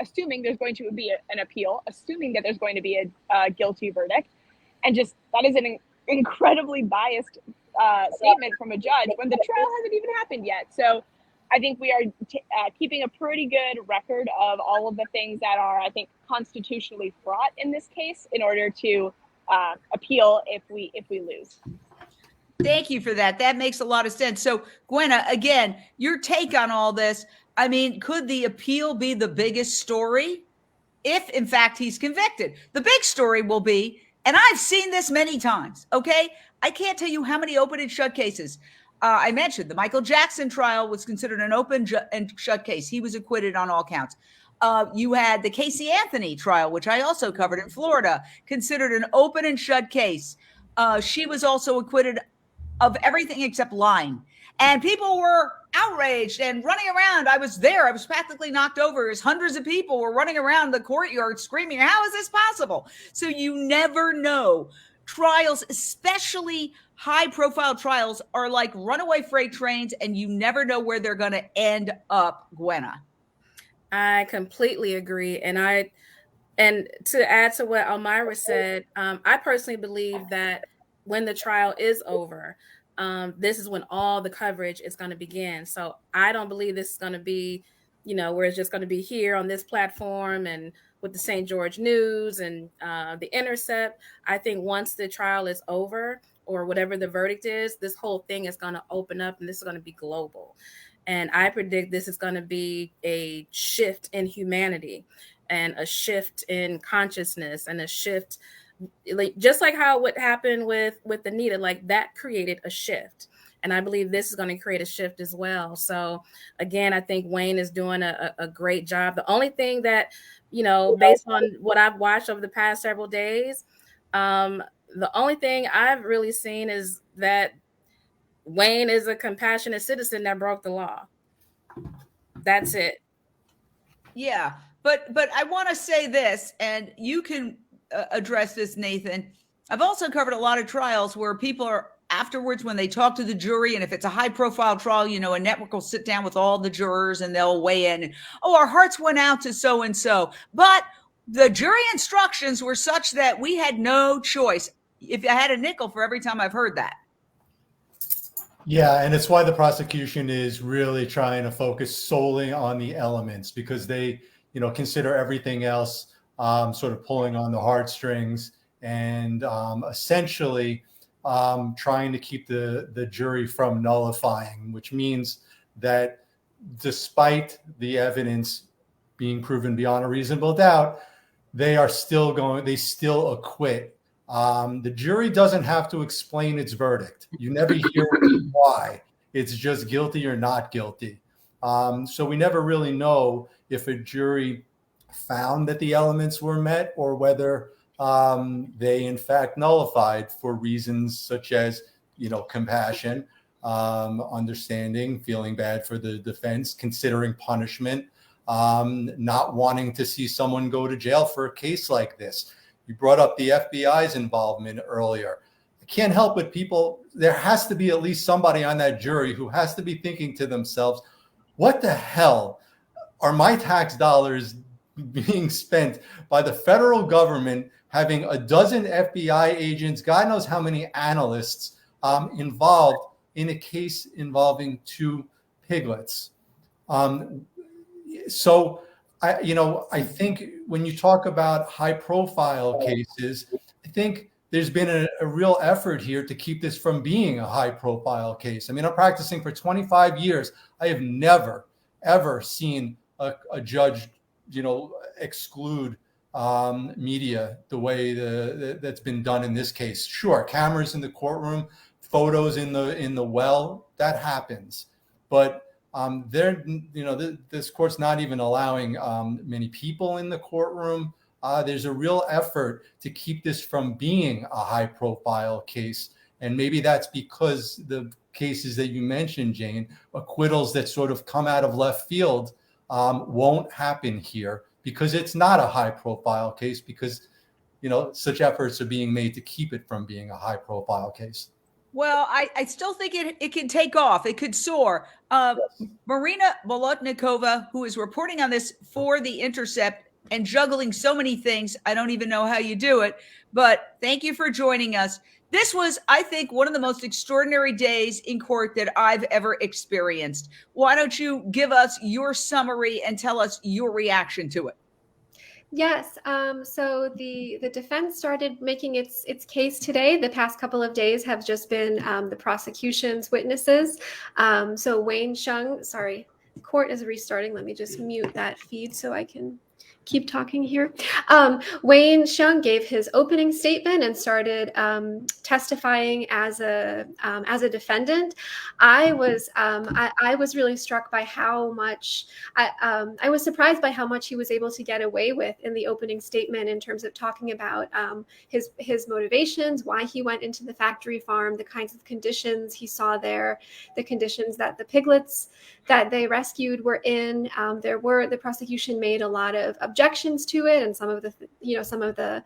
assuming there's going to be an appeal, assuming that there's going to be a guilty verdict. And just, that is an incredibly biased statement from a judge when the trial hasn't even happened yet. So I think we are keeping a pretty good record of all of the things that are, I think, constitutionally fraught in this case in order to appeal if we lose. Thank you for that. That makes a lot of sense. So, Gwenna, again, your take on all this. I mean, could the appeal be the biggest story if, in fact, he's convicted? The big story will be, and I've seen this many times, okay? I can't tell you how many open and shut cases. I mentioned the Michael Jackson trial was considered an open and shut case. He was acquitted on all counts. You had the Casey Anthony trial, which I also covered in Florida, considered an open and shut case. She was also acquitted of everything except lying. And people were outraged and running around. I was there. I was practically knocked over. Hundreds of people were running around the courtyard screaming, how is this possible? So you never know. Trials, especially high-profile trials, are like runaway freight trains, and you never know where they're going to end up, Gwenna. I completely agree. And to add to what Elmira said, I personally believe that when the trial is over, this is when all the coverage is going to begin. So I don't believe this is going to be, where it's just going to be here on this platform and with the St. George News and the Intercept. I think once the trial is over, or whatever the verdict is, this whole thing is going to open up, and this is going to be global. And I predict this is going to be a shift in humanity and a shift in consciousness and a shift, just like how what happened with Anita, like that created a shift. And I believe this is going to create a shift as well. So again, I think Wayne is doing a great job. The only thing that, based on what I've watched over the past several days, the only thing I've really seen is that Wayne is a compassionate citizen that broke the law. That's it. Yeah, but I want to say this, and you can address this, Nathan. I've also covered a lot of trials where people are afterwards when they talk to the jury, and if it's a high profile trial, you know, a network will sit down with all the jurors and they'll weigh in. Oh, our hearts went out to so and so, but the jury instructions were such that we had no choice. If I had a nickel for every time I've heard that. Yeah, and it's why the prosecution is really trying to focus solely on the elements, because they, you know, consider everything else sort of pulling on the heartstrings and essentially trying to keep the jury from nullifying, which means that despite the evidence being proven beyond a reasonable doubt, they still acquit. The jury doesn't have to explain its verdict. You never hear why. It's just guilty or not guilty. So we never really know if a jury found that the elements were met or whether they in fact nullified for reasons such as, you know, compassion, understanding, feeling bad for the defense, considering punishment, not wanting to see someone go to jail for a case like this. You brought up the FBI's involvement earlier. I can't help but there has to be at least somebody on that jury who has to be thinking to themselves, what the hell are my tax dollars being spent by the federal government having a dozen FBI agents, God knows how many analysts involved in a case involving 2 piglets? So I think when you talk about high profile cases, I think there's been a real effort here to keep this from being a high profile case. I mean, I'm practicing for 25 years. I have never, ever seen a judge, you know, exclude media the way that's been done in this case. Sure, cameras in the courtroom, photos in the well, that happens. But this court's not even allowing many people in the courtroom. There's a real effort to keep this from being a high-profile case, and maybe that's because the cases that you mentioned, Jane, acquittals that sort of come out of left field, won't happen here because it's not a high-profile case. Because, you know, such efforts are being made to keep it from being a high-profile case. Well, I still think it can take off. It could soar. Marina Bolotnikova, who is reporting on this for The Intercept and juggling so many things, I don't even know how you do it, but thank you for joining us. This was, I think, one of the most extraordinary days in court that I've ever experienced. Why don't you give us your summary and tell us your reaction to it? Yes. So the defense started making its case today. The past couple of days have just been the prosecution's witnesses. So Wayne Hsiung, sorry, the court is restarting. Let me just mute that feed so I can keep talking here. Wayne Hsiung gave his opening statement and started testifying as a defendant. I was really struck by how much I was surprised by how much he was able to get away with in the opening statement in terms of talking about his motivations, why he went into the factory farm, the kinds of conditions he saw there, the conditions that the piglets that they rescued were in. The prosecution made a lot of objections to it, and some of the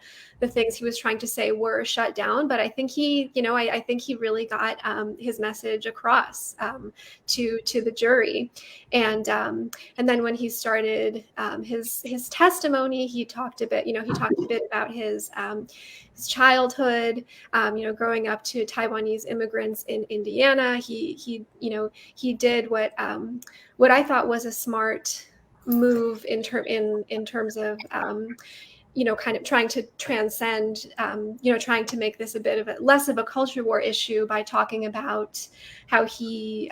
things he was trying to say were shut down. But I think he really got his message across to the jury. And then when he started his testimony, he talked a bit about his childhood, growing up to Taiwanese immigrants in Indiana. He did what I thought was a smart move in terms of kind of trying to transcend, trying to make this a bit of less of a culture war issue by talking about how he,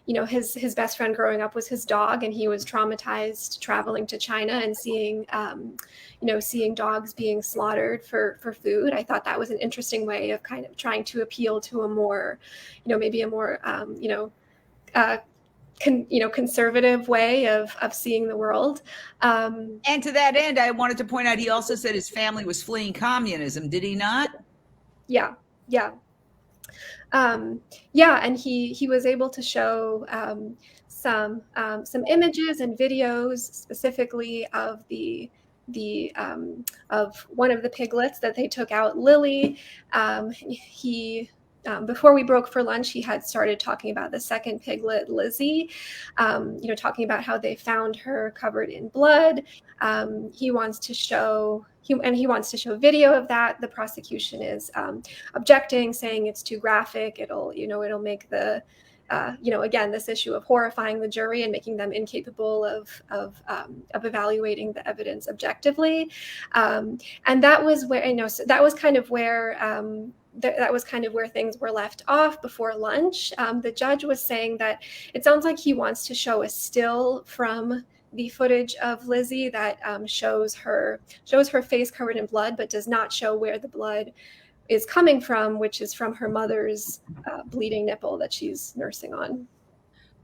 his best friend growing up was his dog, and he was traumatized traveling to China and seeing dogs being slaughtered for food. I thought that was an interesting way of kind of trying to appeal to a more, conservative way of seeing the world. And to that end, I wanted to point out, he also said his family was fleeing communism. Did he not? Yeah. And he was able to show some images and videos specifically of of one of the piglets that they took out, Lily. before we broke for lunch, he had started talking about the second piglet, Lizzie, talking about how they found her covered in blood. He wants to show video of that. The prosecution is objecting, saying it's too graphic. It'll make the again, this issue of horrifying the jury and making them incapable of evaluating the evidence objectively. And that was where, so that was kind of where things were left off before lunch. The judge was saying that it sounds like he wants to show a still from the footage of Lizzie that shows her face covered in blood, but does not show where the blood is coming from, which is from her mother's bleeding nipple that she's nursing on.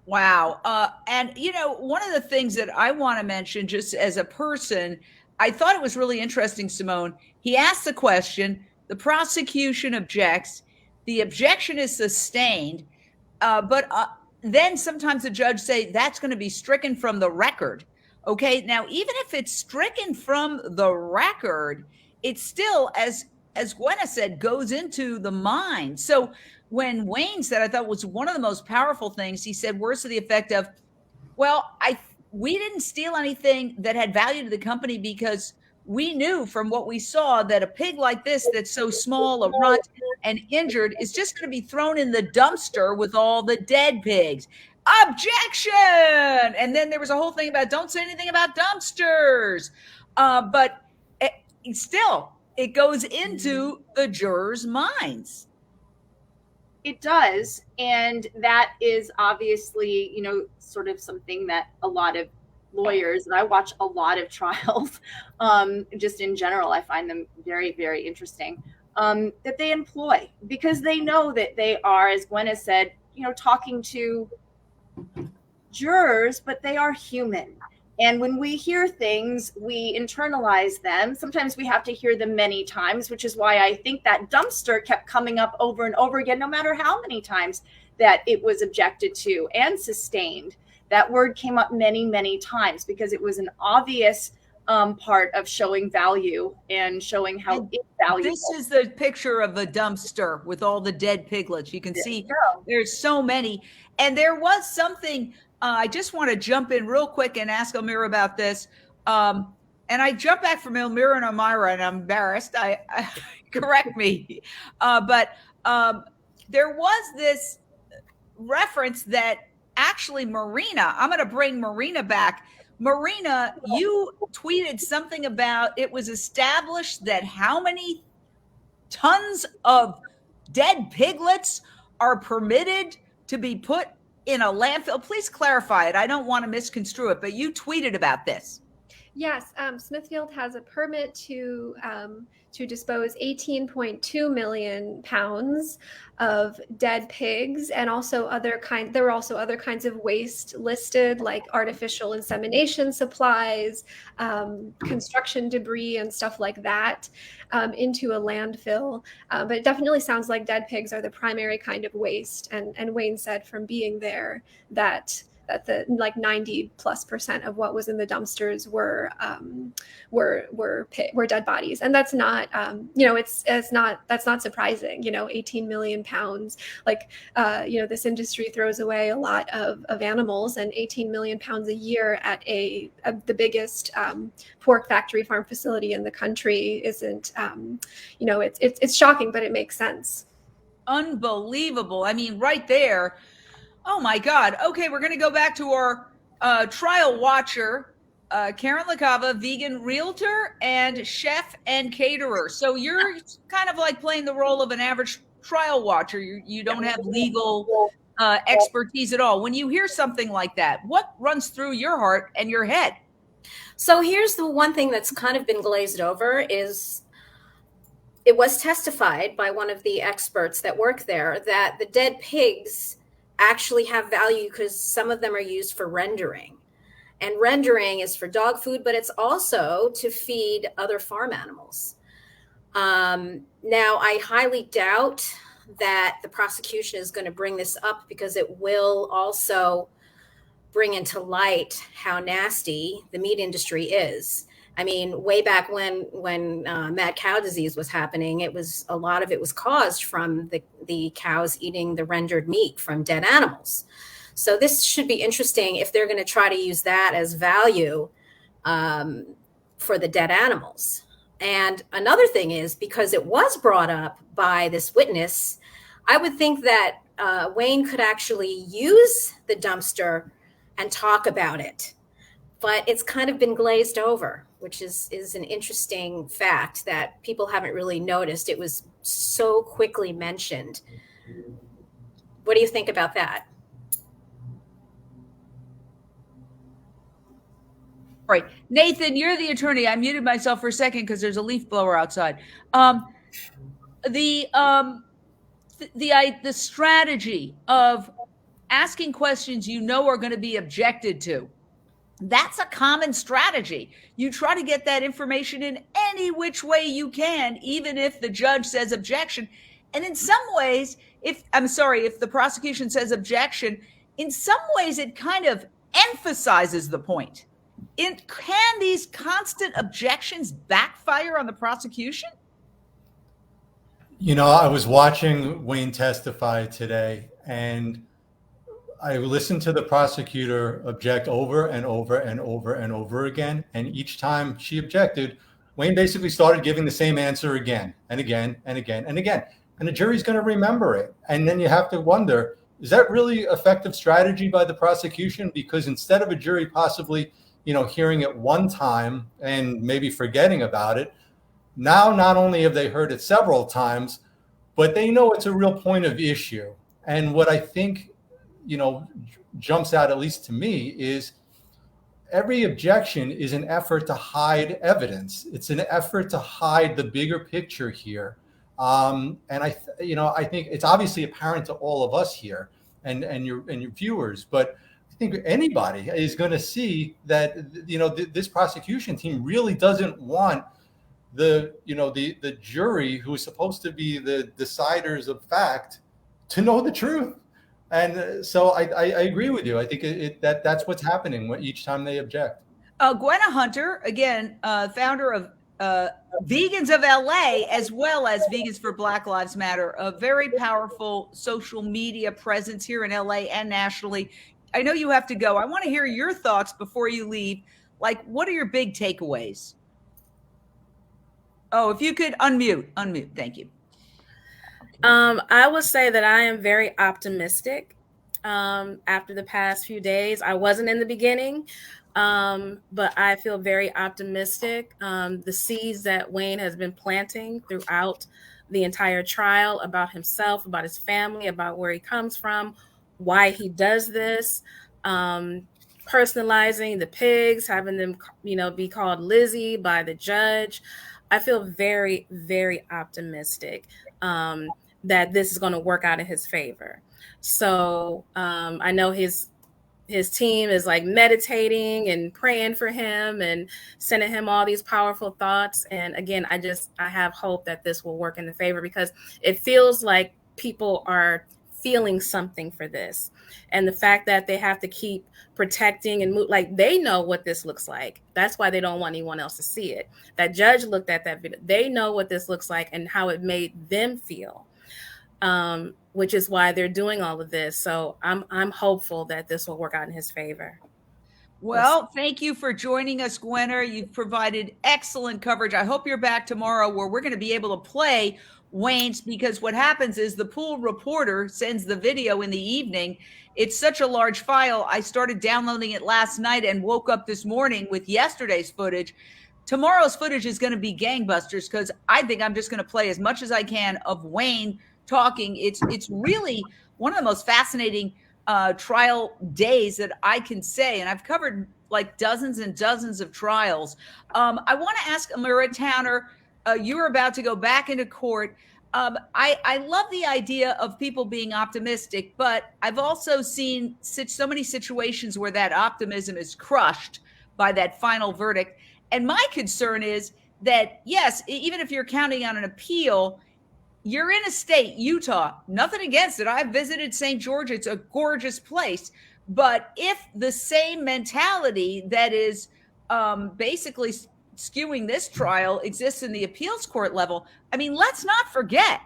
Wow. And, one of the things that I want to mention just as a person, I thought it was really interesting, Simone. He asked the question, the prosecution objects, the objection is sustained, but then sometimes the judge say that's going to be stricken from the record. Okay. Now, even if it's stricken from the record, it's still, as Gwenna said, goes into the mind. So when Wayne said, I thought was one of the most powerful things, he said words to the effect of, well, we didn't steal anything that had value to the company because we knew from what we saw that a pig like this, that's so small, a runt and injured, is just going to be thrown in the dumpster with all the dead pigs. Objection! And then there was a whole thing about don't say anything about dumpsters. But still, it goes into the jurors' minds. It does. And that is obviously, sort of something that a lot of lawyers, and I watch a lot of trials, just in general, I find them very, very interesting, that they employ, because they know that they are, as Gwenna said, talking to jurors, but they are human. And when we hear things, we internalize them. Sometimes we have to hear them many times, which is why I think that dumpster kept coming up over and over again, no matter how many times that it was objected to and sustained. That word came up many, many times because it was an obvious part of showing value and showing how invaluable. This is the picture of a dumpster with all the dead piglets. You can see there's so many. And there was something, I just want to jump in real quick and ask Elmira about this. And I jumped back from Elmira and Elmira, and I'm embarrassed. I correct me. But there was this reference that actually Marina, I'm going to bring Marina back. Marina, you tweeted something about it was established that how many tons of dead piglets are permitted to be put in a landfill? Please clarify it. I don't want to misconstrue it, but you tweeted about this. Yes, Smithfield has a permit to dispose 18.2 million pounds of dead pigs, and also there were also other kinds of waste listed, like artificial insemination supplies, construction debris and stuff like that, into a landfill. But it definitely sounds like dead pigs are the primary kind of waste. And Wayne said from being there that the 90+% of what was in the dumpsters were dead bodies, and that's not that's not surprising. 18 million pounds, this industry throws away a lot of animals, and 18 million pounds a year at the biggest pork factory farm facility in the country isn't it's shocking, but it makes sense. Unbelievable. I mean, right there. Oh my God. Okay, we're going to go back to our trial watcher, Karen LaCava, vegan realtor and chef and caterer. So you're kind of like playing the role of an average trial watcher. You don't have legal expertise at all. When you hear something like that, what runs through your heart and your head? So here's the one thing that's kind of been glazed over is it was testified by one of the experts that work there that the dead pigs actually have value because some of them are used for rendering, and rendering is for dog food, but it's also to feed other farm animals. Now, I highly doubt that the prosecution is going to bring this up because it will also bring into light how nasty the meat industry is. I mean, way back when mad cow disease was happening, a lot of it was caused from the cows eating the rendered meat from dead animals. So this should be interesting if they're going to try to use that as value for the dead animals. And another thing is, because it was brought up by this witness, I would think that Wayne could actually use the dumpster and talk about it. But it's kind of been glazed over, which is an interesting fact that people haven't really noticed. It was so quickly mentioned. What do you think about that? Right. Nathan, you're the attorney. I muted myself for a second because there's a leaf blower outside. The strategy of asking questions you know are going to be objected to, that's a common strategy. You try to get that information in any which way you can, even if the judge says objection. And in some ways, if the prosecution says objection, in some ways it kind of emphasizes the point. Can these constant objections backfire on the prosecution? You know, I was watching Wayne testify today, and I listened to the prosecutor object over and over and over and over again. And each time she objected, Wayne basically started giving the same answer again and again and again and again. And the jury's going to remember it. And then you have to wonder, is that really effective strategy by the prosecution? Because instead of a jury possibly, hearing it one time and maybe forgetting about it, now not only have they heard it several times, but they know it's a real point of issue. And what I think jumps out, at least to me, is every objection is an effort to hide evidence. It's an effort to hide the bigger picture here. And I think it's obviously apparent to all of us here and your viewers, but I think anybody is going to see that, this prosecution team really doesn't want the jury, who is supposed to be the deciders of fact, to know the truth. And so I agree with you. I think that's what's happening each time they object. Gwenna Hunter, again, founder of Vegans of LA, as well as Vegans for Black Lives Matter, a very powerful social media presence here in LA and nationally. I know you have to go. I want to hear your thoughts before you leave. Like, what are your big takeaways? Oh, if you could unmute. Thank you. I would say that I am very optimistic after the past few days. I wasn't in the beginning, but I feel very optimistic. The seeds that Wayne has been planting throughout the entire trial about himself, about his family, about where he comes from, why he does this, personalizing the pigs, having them, be called Lizzie by the judge. I feel very, very optimistic that this is going to work out in his favor. So I know his team is like meditating and praying for him and sending him all these powerful thoughts. And again, I have hope that this will work in the favor, because it feels like people are feeling something for this. And the fact that they have to keep protecting and move, like they know what this looks like. That's why they don't want anyone else to see it. That judge looked at that video. They know what this looks like and how it made them feel, which is why they're doing all of this. So I'm hopeful that this will work out in his favor. Well, thank you for joining us, Gwenna. You've provided excellent coverage. I hope you're back tomorrow, where we're going to be able to play Wayne's, because what happens is the pool reporter sends the video in the evening. It's such a large file. I started downloading it last night and woke up this morning with yesterday's footage. Tomorrow's footage is going to be gangbusters, because I think I'm just going to play as much as I can of Wayne talking. It's really one of the most fascinating trial days that I can say, and I've covered like dozens and dozens of trials. I want to ask Marina Tanner, you're about to go back into court. I love the idea of people being optimistic, but I've also seen so many situations where that optimism is crushed by that final verdict. And my concern is that, yes, even if you're counting on an appeal, you're in a state, Utah, nothing against it. I've visited St. George. It's a gorgeous place. But if the same mentality that is basically skewing this trial exists in the appeals court level. I mean, let's not forget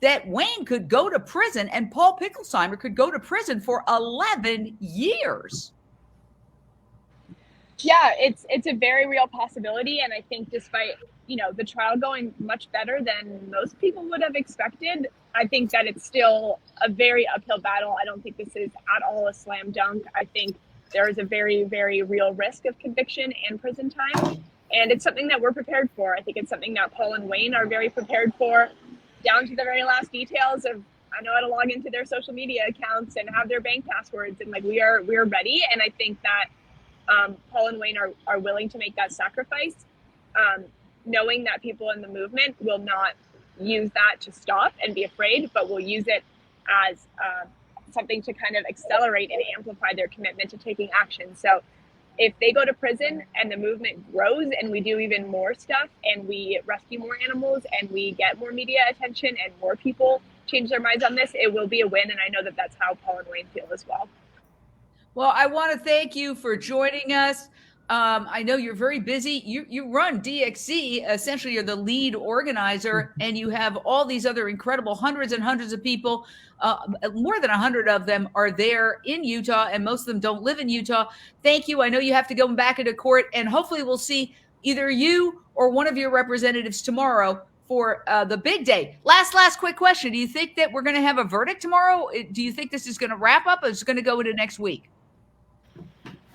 that Wayne could go to prison and Paul Picklesimer could go to prison for 11 years. Yeah, it's a very real possibility. And I think despite, the trial going much better than most people would have expected, I think that it's still a very uphill battle. I don't think this is at all a slam dunk. I think there is a very, very real risk of conviction and prison time. And it's something that we're prepared for. I think it's something that Paul and Wayne are very prepared for, down to the very last details of, I know how to log into their social media accounts and have their bank passwords. And like, we're ready. And I think that Paul and Wayne are willing to make that sacrifice, knowing that people in the movement will not use that to stop and be afraid, but will use it as something to kind of accelerate and amplify their commitment to taking action. So if they go to prison and the movement grows and we do even more stuff and we rescue more animals and we get more media attention and more people change their minds on this, it will be a win. And I know that that's how Paul and Wayne feel as well. Well, I want to thank you for joining us. I know you're very busy. You run DXC, essentially you're the lead organizer, and you have all these other incredible hundreds and hundreds of people. More than 100 of them are there in Utah, and most of them don't live in Utah. Thank you. I know you have to go back into court, and hopefully we'll see either you or one of your representatives tomorrow for the big day. Last quick question. Do you think that we're going to have a verdict tomorrow? Do you think this is going to wrap up, or is it going to go into next week?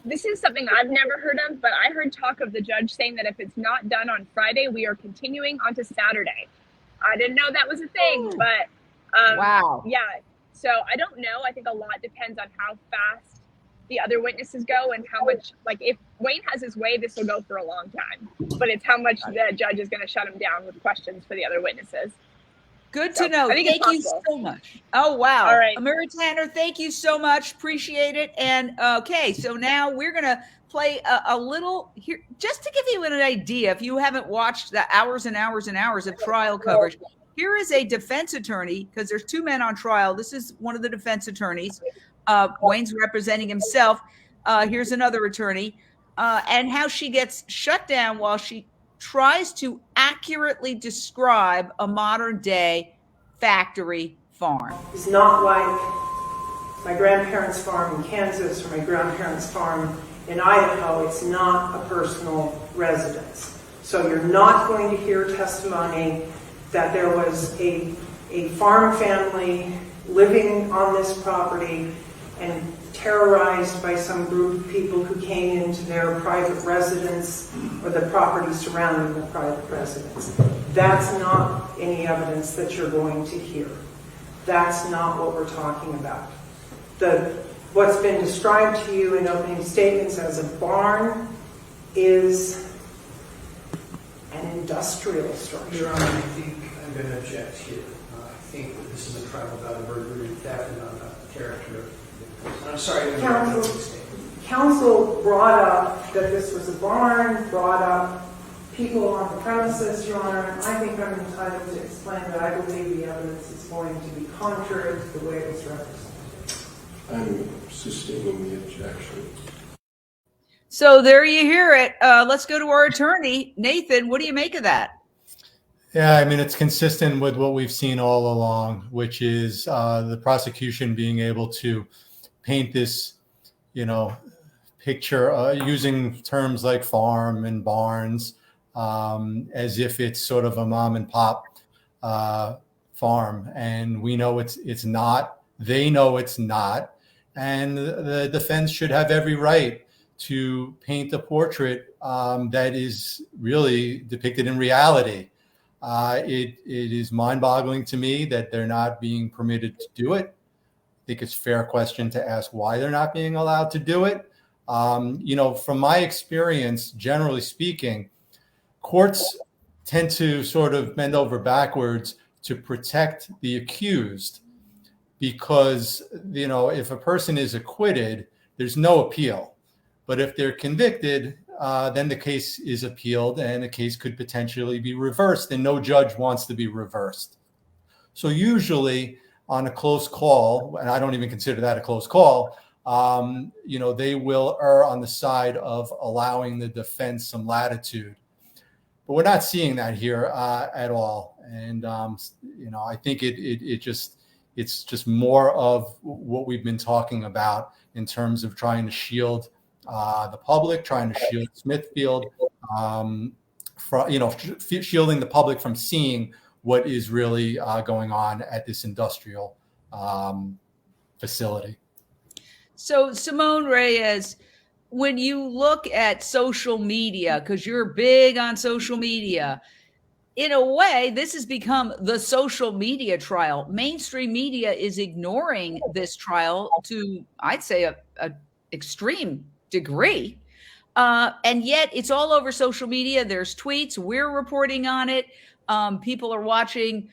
This is something I've never heard of, but I heard talk of the judge saying that if it's not done on Friday, we are continuing onto Saturday. I didn't know that was a thing, but wow. Yeah. So I don't know. I think a lot depends on how fast the other witnesses go and how much, like if Wayne has his way, this will go for a long time, but it's how much the judge is going to shut him down with questions for the other witnesses. Good to know. Thank you so much. Oh, wow. All right. Amira Tanner, thank you so much. Appreciate it. And okay, so now we're going to play a little here, just to give you an idea. If you haven't watched the hours and hours and hours of trial coverage, here is a defense attorney, because there's two men on trial. This is one of the defense attorneys. Wayne's representing himself. Here's another attorney. And how she gets shut down while she tries to accurately describe a modern day factory farm. It's not like my grandparents' farm in Kansas or my grandparents' farm in Idaho. It's not a personal residence. So you're not going to hear testimony that there was a farm family living on this property and terrorized by some group of people who came into their private residence or the property surrounding the private residence. That's not any evidence that you're going to hear. That's not what we're talking about. What's been described to you in opening statements as a barn is an industrial structure. Your Honor, I think I'm going to object here. I think that this is a trial about a burglary and theft and not about the character. I'm sorry. Counsel brought up that this was a barn, brought up people on the premises, Your Honor. I think I'm entitled to explain that I believe the evidence is going to be contrary to the way it was represented. I'm sustaining the objection. So there you hear it. Let's go to our attorney. Nathan, what do you make of that? Yeah, I mean, it's consistent with what we've seen all along, which is the prosecution being able to paint this, picture using terms like farm and barns as if it's sort of a mom and pop farm. And we know it's not. They know it's not. And the defense should have every right to paint a portrait that is really depicted in reality. It is mind-boggling to me that they're not being permitted to do it. I think it's a fair question to ask why they're not being allowed to do it. From my experience, generally speaking, courts tend to sort of bend over backwards to protect the accused because, if a person is acquitted, there's no appeal. But if they're convicted, then the case is appealed and the case could potentially be reversed, and no judge wants to be reversed. So usually on a close call, and I don't even consider that a close call, they will err on the side of allowing the defense some latitude. but we're not seeing that here at all. And I think it's just more of what we've been talking about in terms of trying to shield the public, trying to shield Smithfield, shielding the public from seeing what is really going on at this industrial facility. So, Simone Reyes, when you look at social media, because you're big on social media, in a way, this has become the social media trial. Mainstream media is ignoring this trial to, I'd say, a extreme degree. And yet it's all over social media. There's tweets. We're reporting on it. People are watching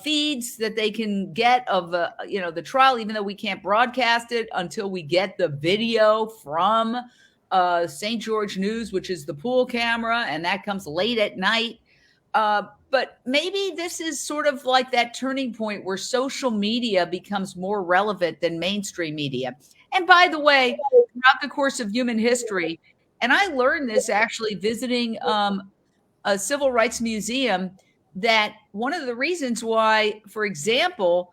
feeds that they can get of the trial, even though we can't broadcast it until we get the video from St. George News, which is the pool camera, and that comes late at night. But maybe this is sort of like that turning point where social media becomes more relevant than mainstream media. And by the way, throughout the course of human history, and I learned this actually visiting a civil rights museum, that one of the reasons why, for example,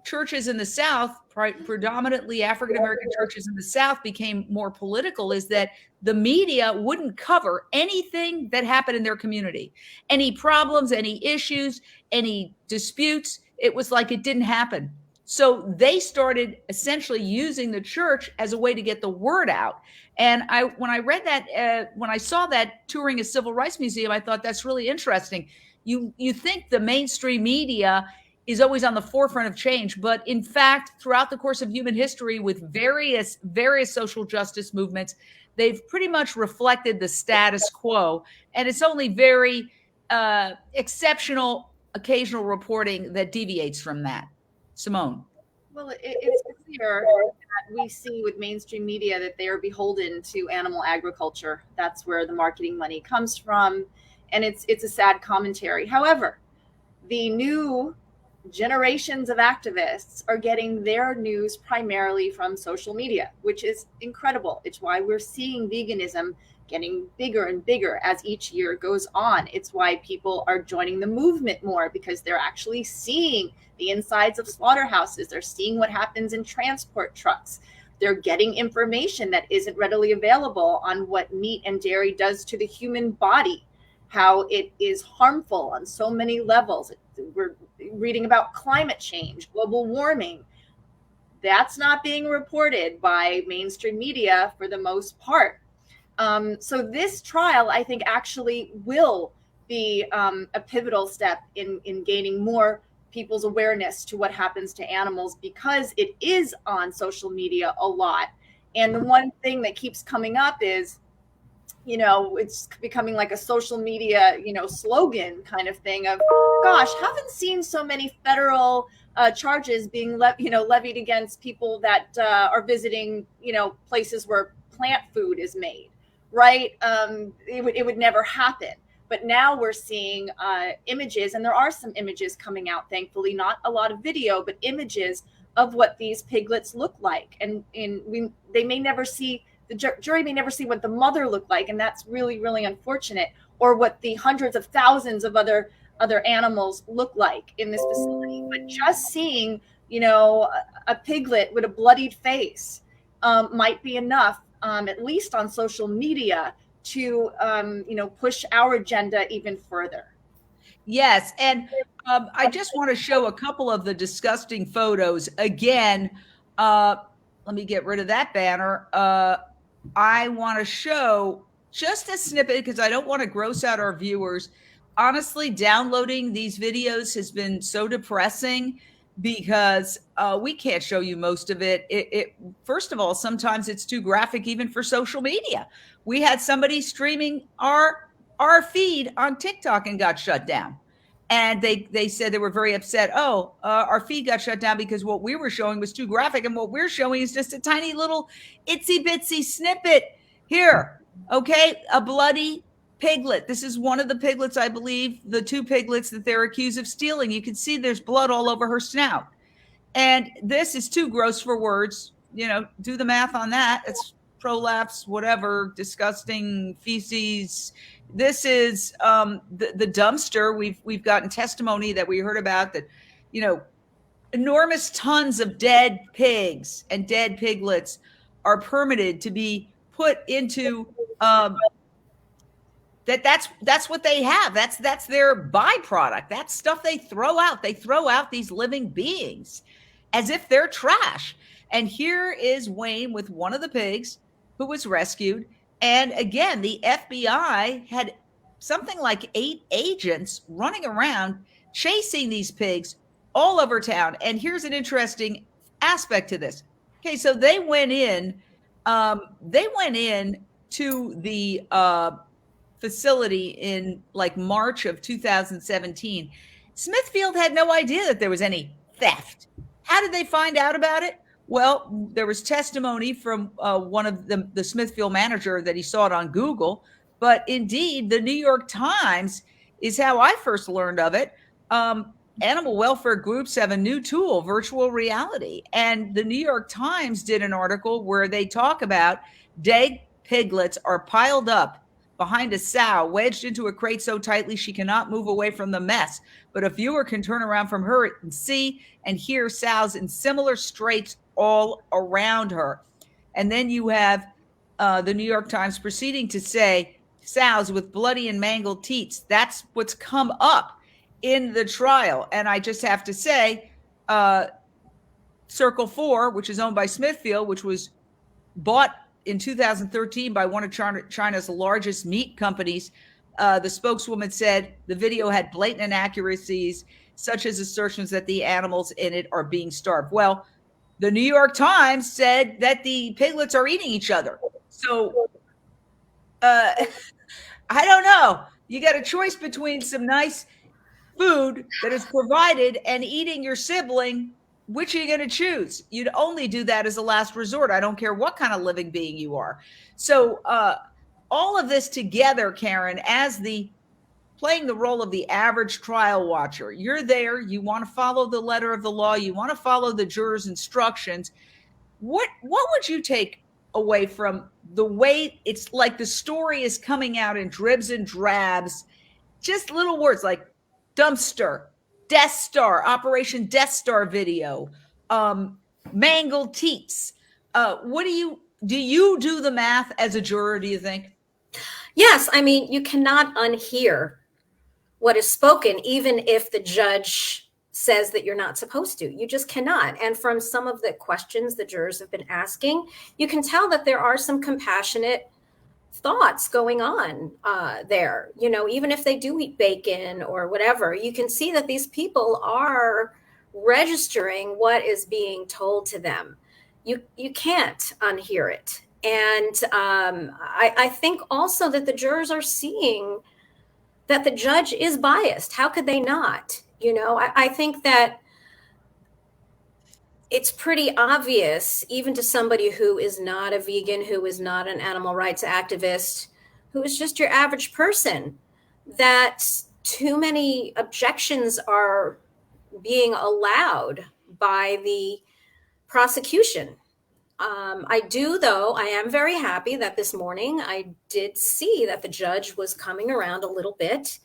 churches in the South, predominantly African-American churches in the South, became more political is that the media wouldn't cover anything that happened in their community. Any problems, any issues, any disputes, it was like it didn't happen. So they started essentially using the church as a way to get the word out. And when I read that, when I saw that touring a civil rights museum, I thought that's really interesting. You think the mainstream media is always on the forefront of change, but in fact, throughout the course of human history, with various social justice movements, they've pretty much reflected the status quo. And it's only very exceptional, occasional reporting that deviates from that. Simone. Well, it's clear that we see with mainstream media that they are beholden to animal agriculture. That's where the marketing money comes from. And it's a sad commentary. However, the new generations of activists are getting their news primarily from social media, which is incredible. It's why we're seeing veganism getting bigger and bigger as each year goes on. It's why people are joining the movement more, because they're actually seeing the insides of slaughterhouses. They're seeing what happens in transport trucks. They're getting information that isn't readily available on what meat and dairy does to the human body, how it is harmful on so many levels. We're reading about climate change, global warming. That's not being reported by mainstream media for the most part. So this trial, I think, actually will be a pivotal step in gaining more people's awareness to what happens to animals, because it is on social media a lot. And the one thing that keeps coming up is, it's becoming like a social media, slogan kind of thing of, gosh, haven't seen so many federal charges being levied against people that are visiting, places where plant food is made. Right? It would never happen. But now we're seeing images, and there are some images coming out, thankfully, not a lot of video, but images of what these piglets look like. And they may never see, the jury may never see what the mother looked like, and that's really, really unfortunate, or what the hundreds of thousands of other animals look like in this facility. But just seeing, a piglet with a bloodied face might be enough, at least on social media, to push our agenda even further. Yes, and I just want to show a couple of the disgusting photos again. Let me get rid of that banner. I want to show just a snippet because I don't want to gross out our viewers. Honestly, downloading these videos has been so depressing, because we can't show you most of it. First of all, sometimes it's too graphic even for social media. We had somebody streaming our feed on TikTok and got shut down. And they said they were very upset. Our feed got shut down because what we were showing was too graphic, and what we're showing is just a tiny little itsy bitsy snippet here. Okay, a bloody piglet. This is one of the piglets, I believe, the two piglets that they're accused of stealing. You can see there's blood all over her snout. And this is too gross for words. Do the math on that. It's prolapse, whatever, disgusting feces, This is the dumpster. We've gotten testimony that we heard about that, enormous tons of dead pigs and dead piglets are permitted to be put into that's what they have. That's their byproduct. That's stuff they throw out. They throw out these living beings as if they're trash. And here is Wayne with one of the pigs who was rescued. And again, the FBI had something like 8 agents running around chasing these pigs all over town. And here's an interesting aspect to this. Okay, so they went in to the facility in like March of 2017. Smithfield had no idea that there was any theft. How did they find out about it? Well, there was testimony from one of the Smithfield manager that he saw it on Google. But indeed, the New York Times is how I first learned of it. Animal welfare groups have a new tool, virtual reality. And the New York Times did an article where they talk about dead piglets are piled up behind a sow, wedged into a crate so tightly she cannot move away from the mess. But a viewer can turn around from her and see and hear sows in similar straits all around her. And then you have the New York Times proceeding to say sows with bloody and mangled teats. That's what's come up in the trial. And I just have to say, Circle 4, which is owned by Smithfield, which was bought in 2013 by one of China's largest meat companies, the spokeswoman said the video had blatant inaccuracies, such as assertions that the animals in it are being starved. Well, the New York Times said that the piglets are eating each other. So I don't know. You got a choice between some nice food that is provided and eating your sibling. Which are you going to choose? You'd only do that as a last resort. I don't care what kind of living being you are. So all of this together, Karen, as playing the role of the average trial watcher, you're there. You want to follow the letter of the law. You want to follow the jurors' instructions. What would you take away from the way it's like the story is coming out in dribs and drabs, just little words like dumpster, Death Star, Operation Death Star video, mangled teats. What do you do the math as a juror, do you think? Yes. I mean, you cannot unhear what is spoken, even if the judge says that you're not supposed to. You just cannot. And from some of the questions the jurors have been asking, you can tell that there are some compassionate thoughts going on there. Even if they do eat bacon or whatever, you can see that these people are registering what is being told to them. You can't unhear it. And I think also that the jurors are seeing that the judge is biased. How could they not? I think that it's pretty obvious, even to somebody who is not a vegan, who is not an animal rights activist, who is just your average person, that too many objections are being allowed by the prosecution. I am very happy that this morning I did see that the judge was coming around a little bit.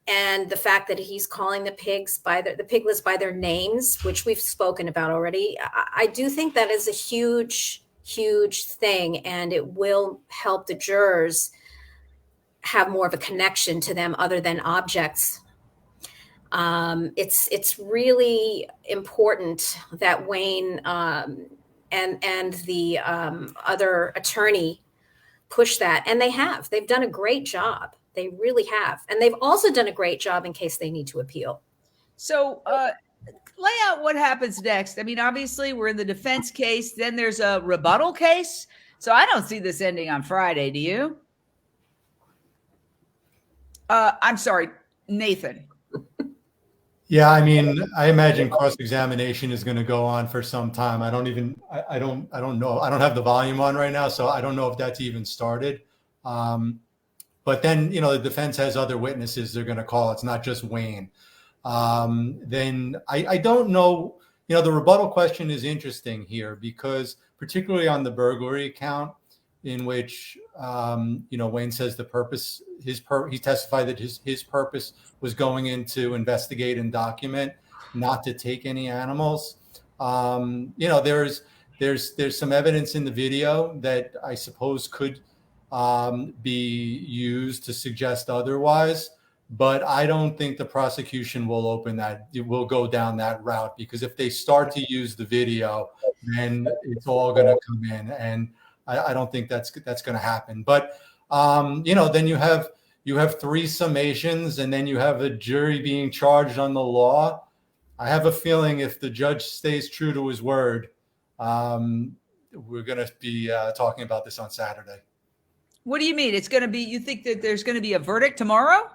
And the fact that he's calling the piglets by their names, which we've spoken about already, I do think that is a huge, huge thing. And it will help the jurors have more of a connection to them other than objects. It's really important that Wayne and the other attorney push that. And they've done a great job. They really have. And they've also done a great job in case they need to appeal. So lay out what happens next. I mean, obviously, we're in the defense case. Then there's a rebuttal case. So I don't see this ending on Friday. Do you? I'm sorry, Nathan. Yeah, I mean, I imagine cross-examination is going to go on for some time. I don't know. I don't have the volume on right now, so I don't know if that's even started. But then, the defense has other witnesses they're going to call. It's not just Wayne. Then I don't know. The rebuttal question is interesting here because particularly on the burglary count, in which Wayne says he testified that his purpose was going in to investigate and document, not to take any animals. There's some evidence in the video that I suppose could be used to suggest otherwise, but I don't think the prosecution will will go down that route, because if they start to use the video, then it's all going to come in, and I don't think that's going to happen. But then you have 3 summations, and then you have a jury being charged on the law. I have a feeling if the judge stays true to his word, we're going to be talking about this on Saturday. What do you mean? It's going to be, you think that there's going to be a verdict tomorrow?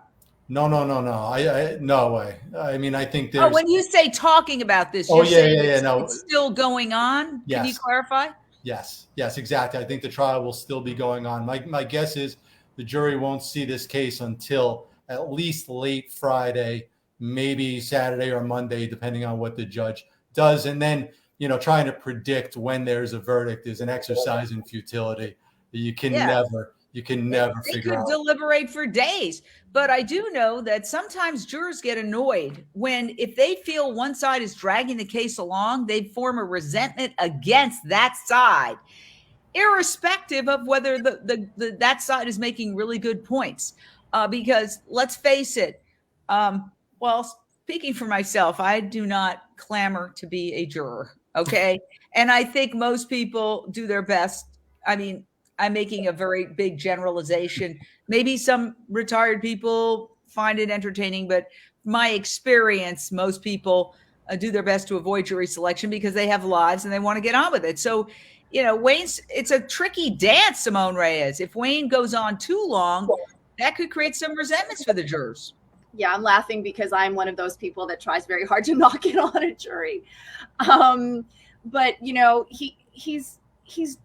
No. No way. I mean, I think there's... Oh, when you say talking about this, you're saying it's still going on? Yes. Can you clarify? Yes, exactly. I think the trial will still be going on. My guess is the jury won't see this case until at least late Friday, maybe Saturday or Monday, depending on what the judge does. And then, trying to predict when there's a verdict is an exercise in futility. You can never figure out. They could deliberate for days. But I do know that sometimes jurors get annoyed if they feel one side is dragging the case along, they form a resentment against that side, irrespective of whether that side is making really good points. Because let's face it, speaking for myself, I do not clamor to be a juror. Okay. And I think most people do their best. I mean, I'm making a very big generalization. Maybe some retired people find it entertaining, but my experience, most people do their best to avoid jury selection because they have lives and they want to get on with it. So, it's a tricky dance, Simone Reyes. If Wayne goes on too long, that could create some resentments for the jurors. Yeah, I'm laughing because I'm one of those people that tries very hard to knock it on a jury. But he's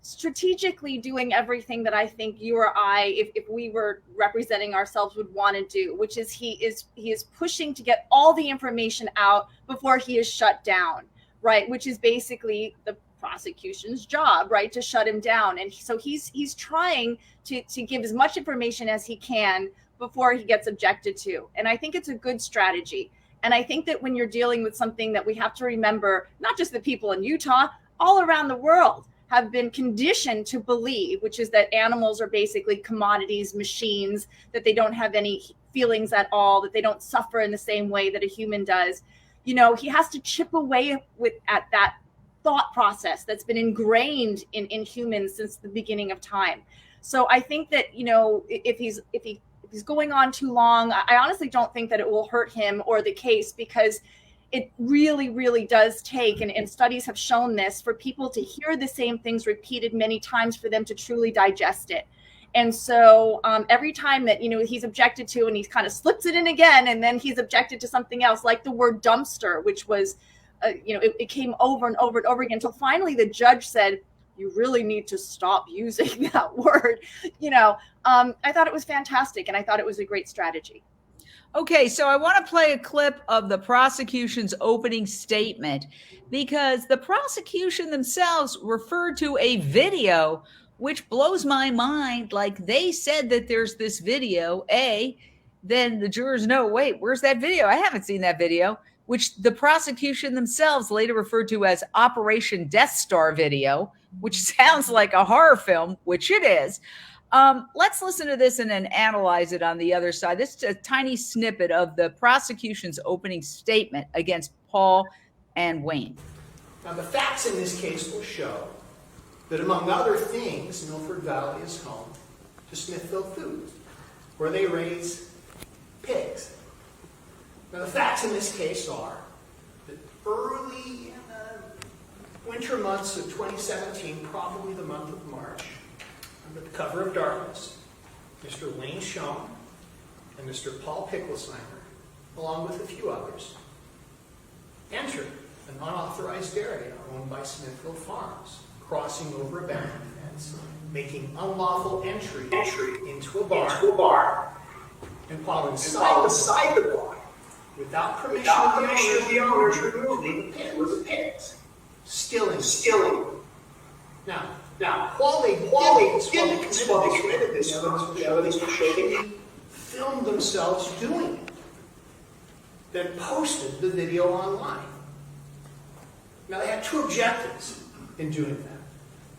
strategically doing everything that I think you or I, if we were representing ourselves, would want to do, which is he is pushing to get all the information out before he is shut down, right? Which is basically the prosecution's job, right? To shut him down. And so he's trying to give as much information as he can before he gets objected to. And I think it's a good strategy. And I think that when you're dealing with something that we have to remember, not just the people in Utah, all around the world have been conditioned to believe, which is that animals are basically commodities, machines, that they don't have any feelings at all, that they don't suffer in the same way that a human does. He has to chip away at that thought process that's been ingrained in humans since the beginning of time. So I think that, if he's going on too long, I honestly don't think that it will hurt him or the case, because it really, really does take, and studies have shown this, for people to hear the same things repeated many times for them to truly digest it. And so every time that, he's objected to and he kind of slips it in again, and then he's objected to something else, like the word dumpster, which was, it came over and over and over again until finally the judge said, you really need to stop using that word. I thought it was fantastic, and I thought it was a great strategy. Okay, so I want to play a clip of the prosecution's opening statement, because the prosecution themselves referred to a video, which blows my mind. Like, they said that there's this video, then the jurors know, wait, where's that video? I haven't seen that video, which the prosecution themselves later referred to as Operation Death Star video, which sounds like a horror film, which it is. Let's listen to this and then analyze it on the other side. This is a tiny snippet of the prosecution's opening statement against Paul and Wayne. Now, the facts in this case will show that, among other things, Milford Valley is home to Smithfield Foods, where they raise pigs. Now, the facts in this case are that early in the winter months of 2017, probably the month of March, under the cover of darkness, Mr. Wayne Hsiung and Mr. Paul Picklesimer, along with a few others, entered an unauthorized area owned by Smithfield Farms, crossing over a boundary fence, making unlawful entry into a bar, and while inside the bar, without permission of the owners, removing the pigs, stealing. Now, Now, while they committed this, the evidence will show they filmed themselves doing it, then posted the video online. Now, they had two objectives in doing that.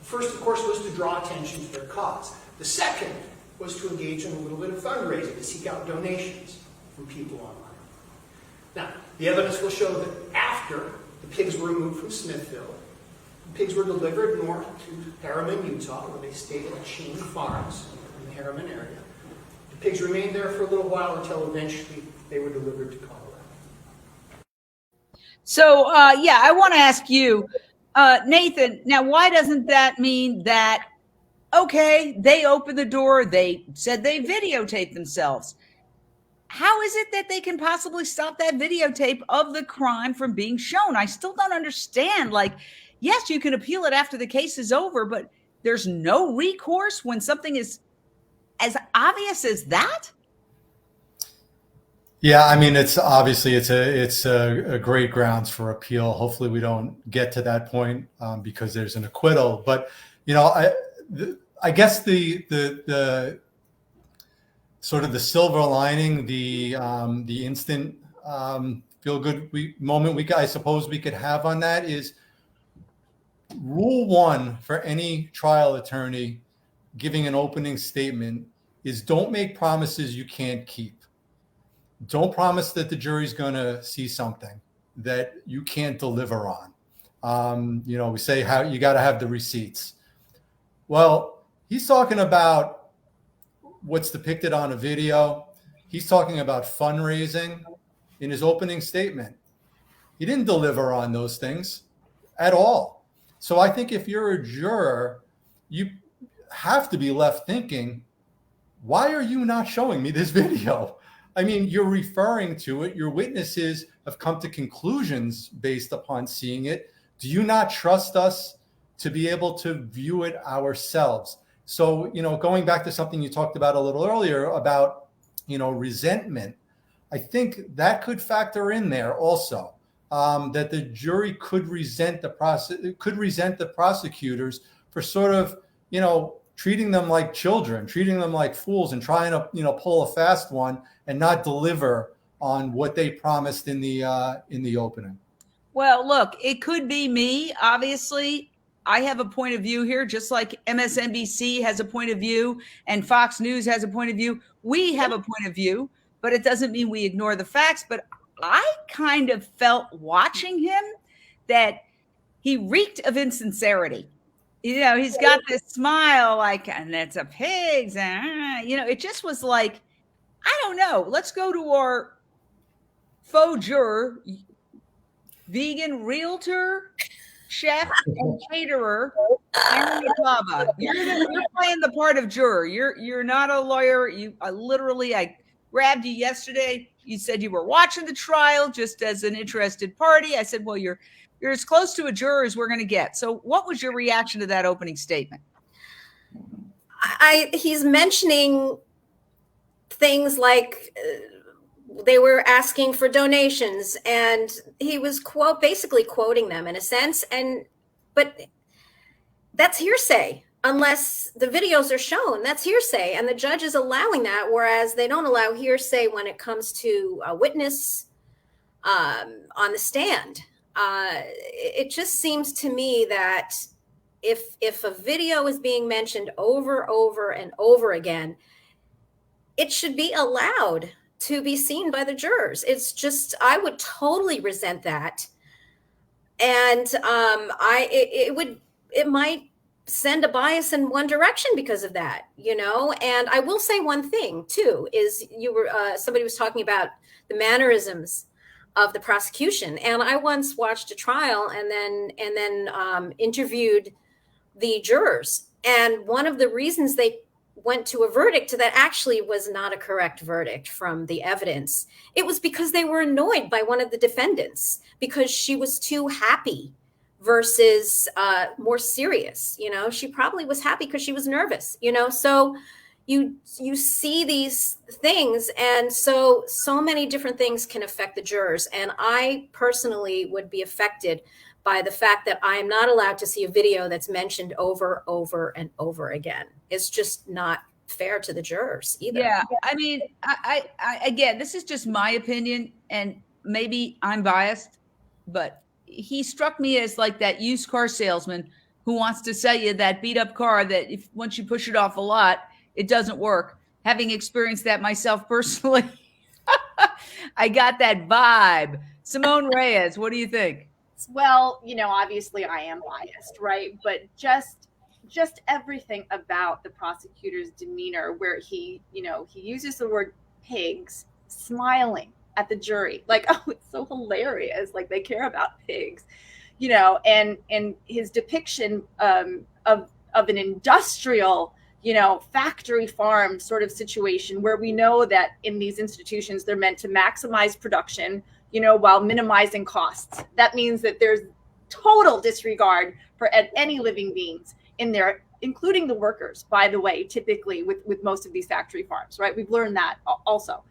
The first, of course, was to draw attention to their cause. The second was to engage in a little bit of fundraising, to seek out donations from people online. Now, the evidence will show that after the pigs were removed from Smithville, the pigs were delivered north to Harriman, Utah, where they stayed at Sheen Farms in the Harriman area. The pigs remained there for a little while until eventually they were delivered to Colorado. So, yeah, I want to ask you, Nathan, now why doesn't that mean that, okay, they opened the door, they said they videotaped themselves. How is it that they can possibly stop that videotape of the crime from being shown? I still don't understand. Like, yes, you can appeal it after the case is over, but there's no recourse when something is as obvious as that? Yeah, I mean, it's obviously it's a great grounds for appeal. Hopefully, we don't get to that point because there's an acquittal. But you know, I guess the sort of the silver lining, the instant feel good moment I suppose we could have on that is rule one for any trial attorney giving an opening statement is don't make promises you can't keep. Don't promise that the jury's going to see something that you can't deliver on. You know, we say how you got to have the receipts. Well, he's talking about what's depicted on a video. He's talking about fundraising in his opening statement. He didn't deliver on those things at all. So I think if you're a juror, you have to be left thinking, why are you not showing me this video? I mean, you're referring to it. Your witnesses have come to conclusions based upon seeing it. Do you not trust us to be able to view it ourselves? So, you know, going back to something you talked about a little earlier about, you know, resentment, I think that could factor in there also, that the jury could resent the prosecutors for sort of, you know, treating them like children, treating them like fools, and trying to, you know, pull a fast one and not deliver on what they promised in the opening. Well, look, it could be me. Obviously, I have a point of view here, just like MSNBC has a point of view and Fox News has a point of view. We have a point of view, but it doesn't mean we ignore the facts. But I kind of felt watching him that he reeked of insincerity. You know, he's got this smile like, and it's a pigs. You know, it just was like, I don't know. Let's go to our faux juror, vegan realtor, chef, and caterer, Cava. You're playing the part of juror. You're not a lawyer. I grabbed you yesterday. You said you were watching the trial just as an interested party. I said, well, you're as close to a juror as we're going to get. So what was your reaction to that opening statement? He's mentioning things like they were asking for donations, and he was basically quoting them in a sense. But that's hearsay. Unless the videos are shown, that's hearsay. And the judge is allowing that, whereas they don't allow hearsay when it comes to a witness on the stand. It just seems to me that if a video is being mentioned over and over again, it should be allowed to be seen by the jurors. It's just, I would totally resent that. And it might send a bias in one direction because of that, you know. And I will say one thing too, is somebody was talking about the mannerisms of the prosecution. And I once watched a trial and then interviewed the jurors. And one of the reasons they went to a verdict that actually was not a correct verdict from the evidence, it was because they were annoyed by one of the defendants because she was too happy versus more serious. You know, she probably was happy because she was nervous, you know. So you see these things, and so many different things can affect the jurors. And I personally would be affected by the fact that I am not allowed to see a video that's mentioned over, and over again. It's just not fair to the jurors either. Yeah, I mean, I again, this is just my opinion, and maybe I'm biased, but he struck me as like that used car salesman who wants to sell you that beat up car that if once you push it off a lot, it doesn't work. Having experienced that myself personally, I got that vibe. Simone Reyes, what do you think? Well, obviously I am biased, right? But just everything about the prosecutor's demeanor, where he uses the word pigs, smiling at the jury, like, oh, it's so hilarious, like they care about pigs, and his depiction of an industrial, factory farm sort of situation, where we know that in these institutions they're meant to maximize production, while minimizing costs. That means that there's total disregard for any living beings in there, including the workers, by the way, typically with most of these factory farms, right? We've learned that also.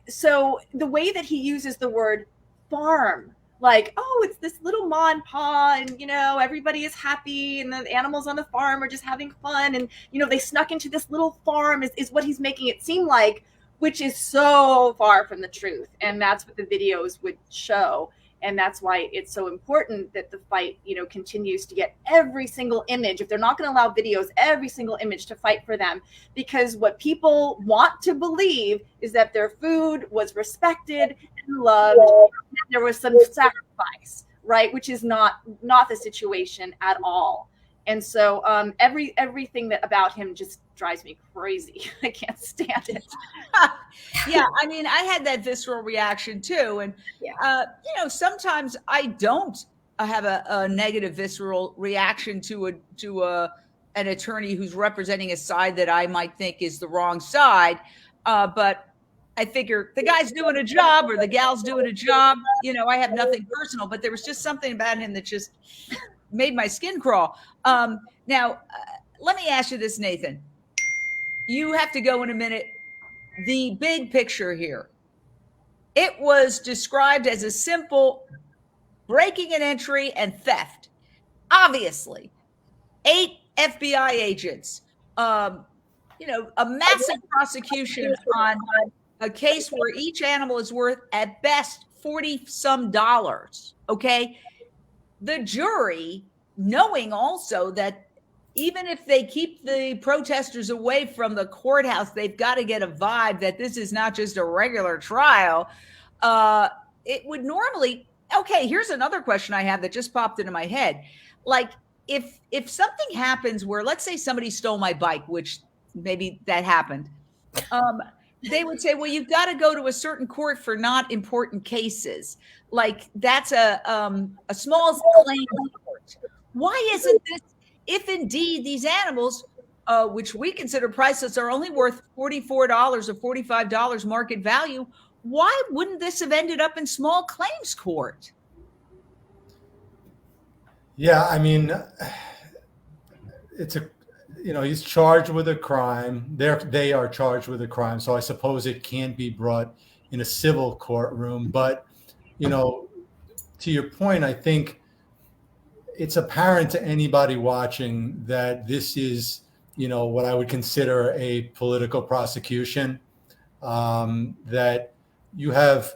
So the way that he uses the word farm, like, oh, it's this little ma and pa, and everybody is happy, and the animals on the farm are just having fun, and they snuck into this little farm is what he's making it seem like, which is so far from the truth. And that's what the videos would show. And that's why it's so important that the fight, continues to get every single image. If they're not going to allow videos, every single image to fight for them, because what people want to believe is that their food was respected and loved, and there was some sacrifice, right? Which is not the situation at all. And so everything about him just drives me crazy. I can't stand it. Yeah, I mean, I had that visceral reaction too. And, sometimes I don't have a negative visceral reaction to an attorney who's representing a side that I might think is the wrong side. But I figure the guy's doing a job, or the gal's doing a job. I have nothing personal, but there was just something about him that just made my skin crawl. Now, let me ask you this, Nathan. You have to go in a minute. The big picture here. It was described as a simple breaking and entry and theft. Obviously, 8 FBI agents, a massive prosecution on a case where each animal is worth at best $40-some. Okay. The jury, knowing also that even if they keep the protesters away from the courthouse, they've got to get a vibe that this is not just a regular trial. It would normally, okay, here's another question I have that just popped into my head. Like, if something happens where, let's say somebody stole my bike, which maybe that happened, they would say, well, you've got to go to a certain court for not important cases. Like, that's a small claim court. Why isn't this, if indeed these animals, which we consider priceless, are only worth $44 or $45 market value, why wouldn't this have ended up in small claims court? Yeah, I mean, it's he's charged with a crime. They are charged with a crime. So I suppose it can't be brought in a civil courtroom. But, to your point, I think it's apparent to anybody watching that this is, what I would consider a political prosecution. That you have,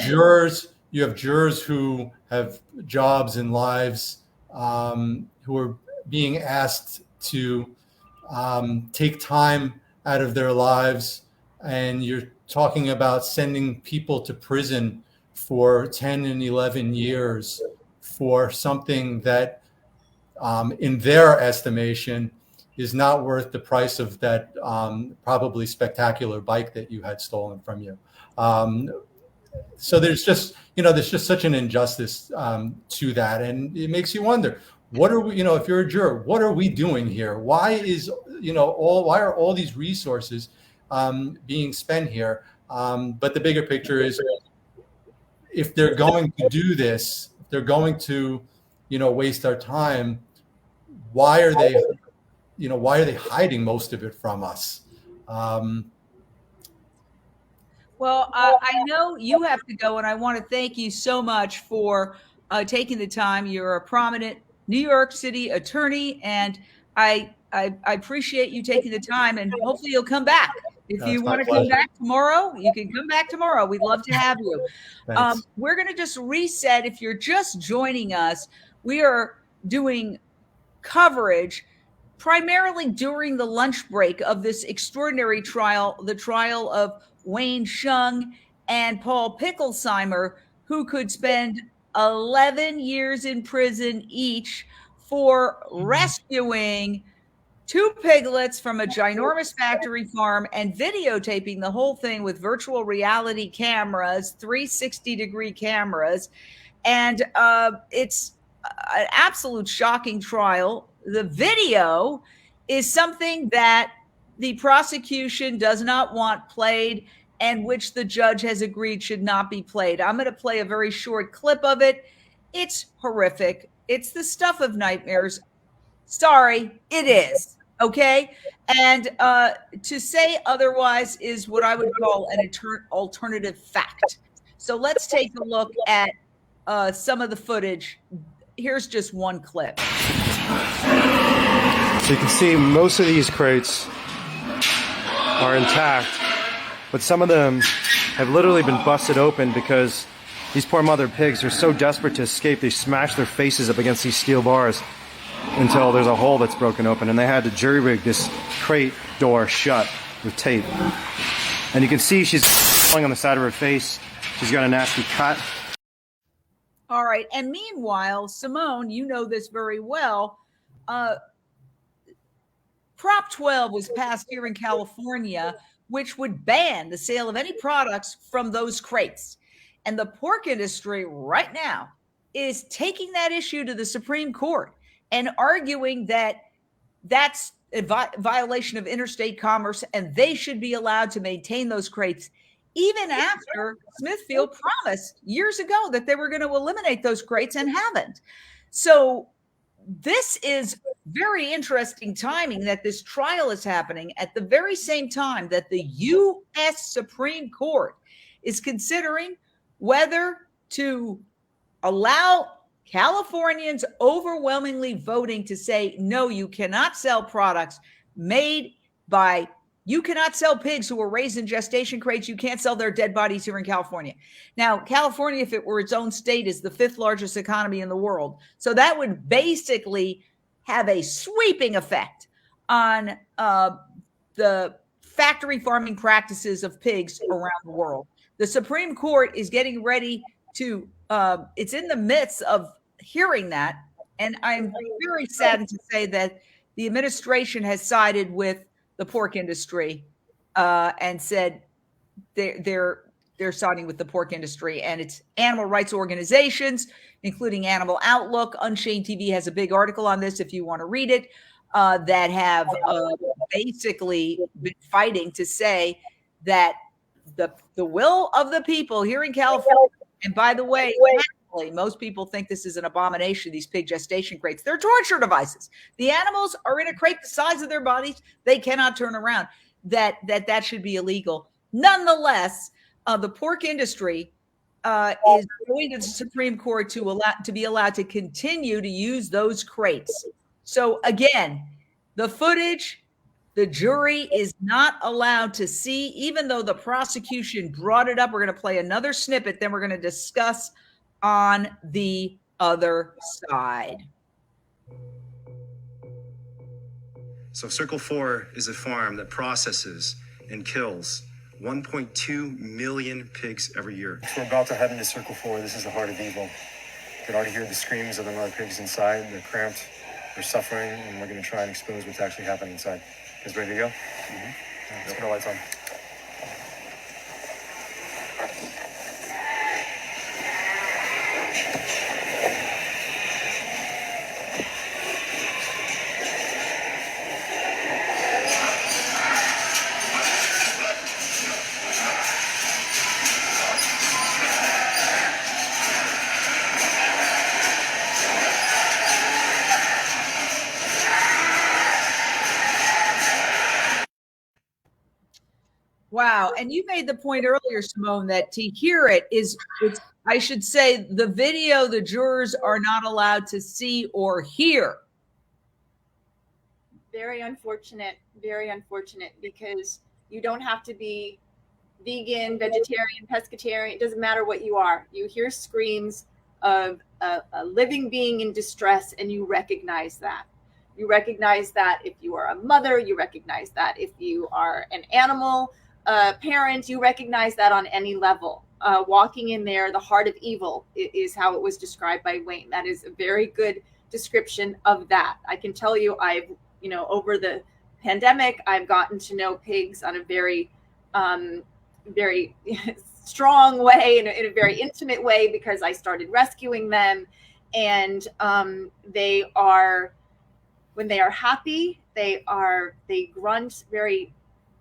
jurors. You have jurors who have jobs and lives, who are being asked to take time out of their lives, and you're talking about sending people to prison for 10 and 11 years for something that, in their estimation, is not worth the price of that probably spectacular bike that you had stolen from you. So there's just such an injustice to that, and it makes you wonder, what are we, if you're a juror, what are we doing here? Why are all these resources being spent here? But the bigger picture is, if they're going to do this, if they're going to, waste our time, why are they hiding most of it from us? Well, I know you have to go, and I want to thank you so much for taking the time. You're a prominent New York City attorney, and I appreciate you taking the time, and hopefully you'll come back. If No, you it's my want to come pleasure. back tomorrow, you can come back tomorrow. We'd love to have you. Thanks. We're going to just reset. If you're just joining us, we are doing coverage primarily during the lunch break of this extraordinary trial, the trial of Wayne Hsiung and Paul Picklesimer, who could spend 11 years in prison each for rescuing 2 piglets from a ginormous factory farm and videotaping the whole thing with virtual reality cameras, 360-degree cameras. And it's an absolute shocking trial. The video is something that the prosecution does not want played and which the judge has agreed should not be played. I'm going to play a very short clip of it. It's horrific. It's the stuff of nightmares. Sorry, it is. Okay. And to say otherwise is what I would call an alternative fact. So let's take a look at some of the footage. Here's just one clip. So you can see most of these crates are intact, but some of them have literally been busted open because these poor mother pigs are so desperate to escape, they smash their faces up against these steel bars until there's a hole that's broken open, and they had to jury rig this crate door shut with tape. And you can see she's falling on the side of her face. She's got a nasty cut. All right. And meanwhile, Simone, you know this very well. Prop 12 was passed here in California, which would ban the sale of any products from those crates. And the pork industry right now is taking that issue to the Supreme Court and arguing that that's a violation of interstate commerce and they should be allowed to maintain those crates, even after Smithfield promised years ago that they were going to eliminate those crates and haven't. So this is very interesting timing that this trial is happening at the very same time that the U.S. Supreme Court is considering whether to allow Californians overwhelmingly voting to say, no, you cannot sell products made by, you cannot sell pigs who were raised in gestation crates. You can't sell their dead bodies here in California. Now, California, if it were its own state, is the 5th largest economy in the world. So that would basically have a sweeping effect on the factory farming practices of pigs around the world. The Supreme Court is getting ready to, it's in the midst of hearing that. And I'm very saddened to say that the administration has sided with the pork industry and said they're siding with the pork industry, and it's animal rights organizations, including Animal Outlook. Unchained TV has a big article on this if you want to read it, that have basically been fighting to say that the will of the people here in California, and by the way, most people think this is an abomination, these pig gestation crates. They're torture devices. The animals are in a crate the size of their bodies. They cannot turn around. That should be illegal. Nonetheless, the pork industry is going to the Supreme Court to be allowed to continue to use those crates. So again, the footage, the jury is not allowed to see, even though the prosecution brought it up. We're going to play another snippet, then we're going to discuss on the other side. So Circle 4 is a farm that processes and kills 1.2 million pigs every year. We're about to head into Circle 4. This is the heart of evil. You can already hear the screams of the mother pigs inside. They're cramped, they're suffering, and we're going to try and expose what's actually happening inside. You guys ready to go? Mm-hmm. Let's put our lights on. Wow. And you made the point earlier, Simone, that to hear it is, I should say, the video the jurors are not allowed to see or hear. Very unfortunate, because you don't have to be vegan, vegetarian, pescatarian. It doesn't matter what you are. You hear screams of a living being in distress, and you recognize that. You recognize that if you are a mother, you recognize that if you are an animal parent, you recognize that on any level. Walking in there, the heart of evil is how it was described by Wayne. That is a very good description of that. I can tell you, over the pandemic, I've gotten to know pigs on a very, very strong way, in a very intimate way, because I started rescuing them. And they are, when they are happy, they grunt very,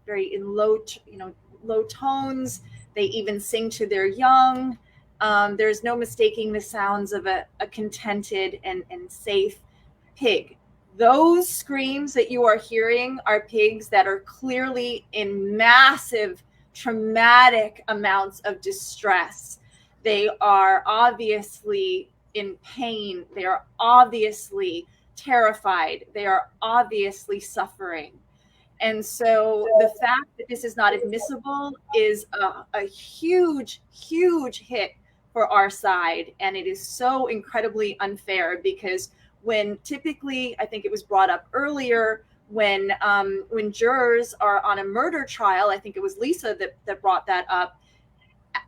very in low tones. They even sing to their young. There's no mistaking the sounds of a contented and safe pig. Those screams that you are hearing are pigs that are clearly in massive, traumatic amounts of distress. They are obviously in pain. They are obviously terrified. They are obviously suffering. And so the fact that this is not admissible is a huge, huge hit for our side. And it is so incredibly unfair, because when typically, I think it was brought up earlier, when jurors are on a murder trial, I think it was Lisa that brought that up.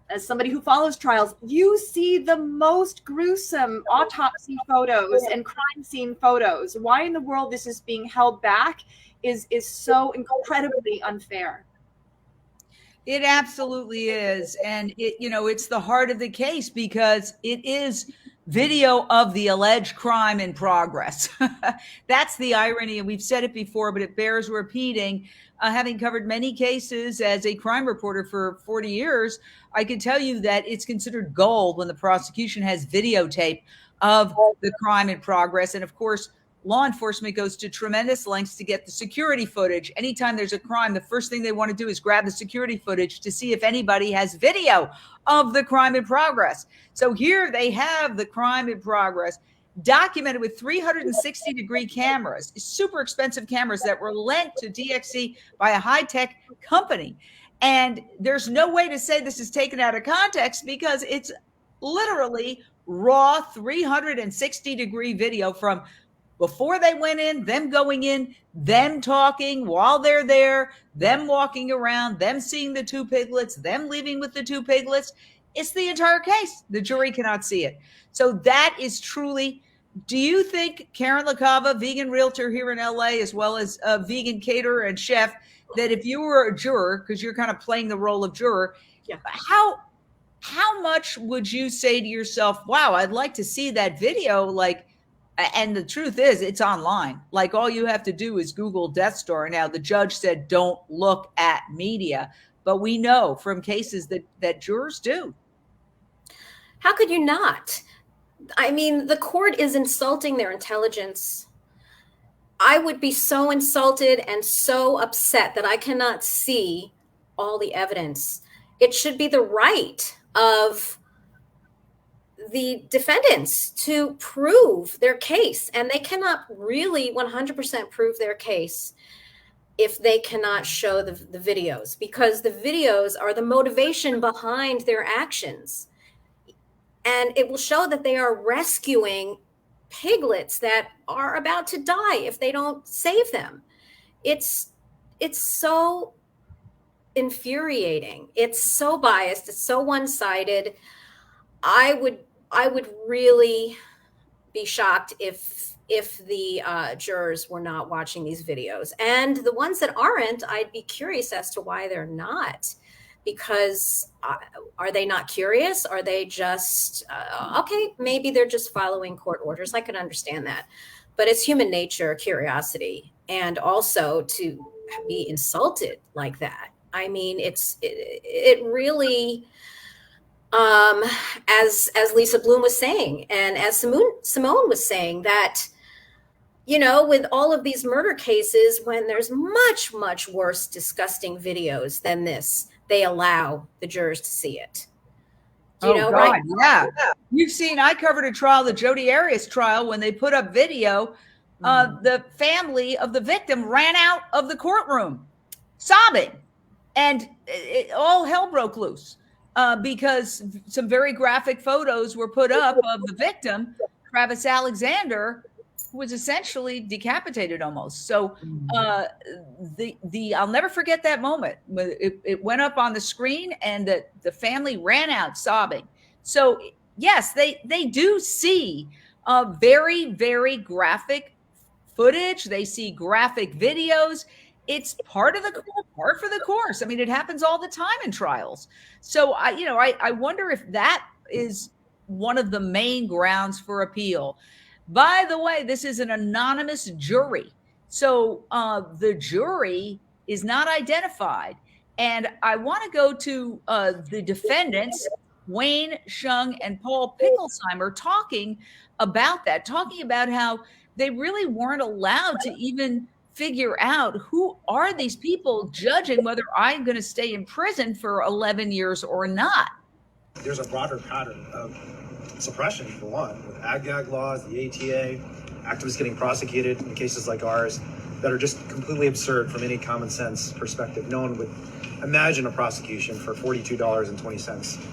As somebody who follows trials, you see the most gruesome autopsy photos and crime scene photos. Why in the world this is being held back is so incredibly unfair. It absolutely is. And it's the heart of the case, because it is video of the alleged crime in progress. That's the irony. And we've said it before, but it bears repeating. Having covered many cases as a crime reporter for 40 years, I can tell you that it's considered gold when the prosecution has videotape of the crime in progress. And of course, law enforcement goes to tremendous lengths to get the security footage. Anytime there's a crime, the first thing they want to do is grab the security footage to see if anybody has video of the crime in progress. So here they have the crime in progress documented with 360-degree cameras, super expensive cameras that were lent to DXC by a high-tech company. And there's no way to say this is taken out of context, because it's literally raw 360-degree video from before they went in, them going in, them talking while they're there, them walking around, them seeing the two piglets, them leaving with the two piglets. It's the entire case. The jury cannot see it. So that is truly, do you think, Karen LaCava, vegan realtor here in LA, as well as a vegan caterer and chef, that if you were a juror, because you're kind of playing the role of juror, how much would you say to yourself, wow, I'd like to see that video? And the truth is, it's online. All you have to do is Google Death Star. Now, the judge said, don't look at media, but we know from cases that jurors do. How could you not? I mean, the court is insulting their intelligence. I would be so insulted and so upset that I cannot see all the evidence. It should be the right of the defendants to prove their case, and they cannot really 100% prove their case if they cannot show the videos, because the videos are the motivation behind their actions. And it will show that they are rescuing piglets that are about to die if they don't save them. It's so infuriating. It's so biased. It's so one-sided. I would really be shocked if the jurors were not watching these videos. And the ones that aren't, I'd be curious as to why they're not. Because are they not curious? Are they just, okay, maybe they're just following court orders. I can understand that. But it's human nature, curiosity, and also to be insulted like that. I mean, it really, as Lisa Bloom was saying, and as Simone was saying, that you know, with all of these murder cases, when there's much, much worse, disgusting videos than this, they allow the jurors to see it. Do you know, God, right? Yeah. You've seen, I covered a trial, the Jodi Arias trial, when they put up video, the family of the victim ran out of the courtroom sobbing, and all hell broke loose because some very graphic photos were put up of the victim, Travis Alexander, who was essentially decapitated almost. So I'll never forget that moment. It went up on the screen, and the family ran out sobbing. So yes, they do see very, very graphic footage. They see graphic videos. It's part for the course. I mean, it happens all the time in trials. So I wonder if that is one of the main grounds for appeal. By the way, this is an anonymous jury. So the jury is not identified. And I want to go to the defendants, Wayne Hsiung and Paul Picklesimer, talking about how they really weren't allowed to even figure out who are these people judging whether I'm going to stay in prison for 11 years or not. There's a broader pattern of suppression, for one, with ag-gag laws, the ATA, activists getting prosecuted in cases like ours that are just completely absurd from any common sense perspective. No one would imagine a prosecution for $42.20.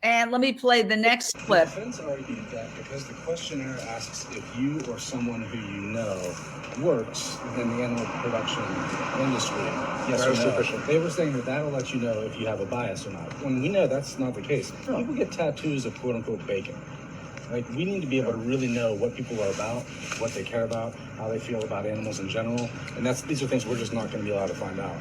And let me play the next clip. The defense argued that because the questionnaire asks if you or someone who you know works within the animal production industry, yes or no, they were saying that that'll let you know if you have a bias or not. When we know that's not the case. People get tattoos of quote-unquote bacon. Like, we need to be able to really know what people are about, what they care about, how they feel about animals in general. And these are things we're just not going to be allowed to find out.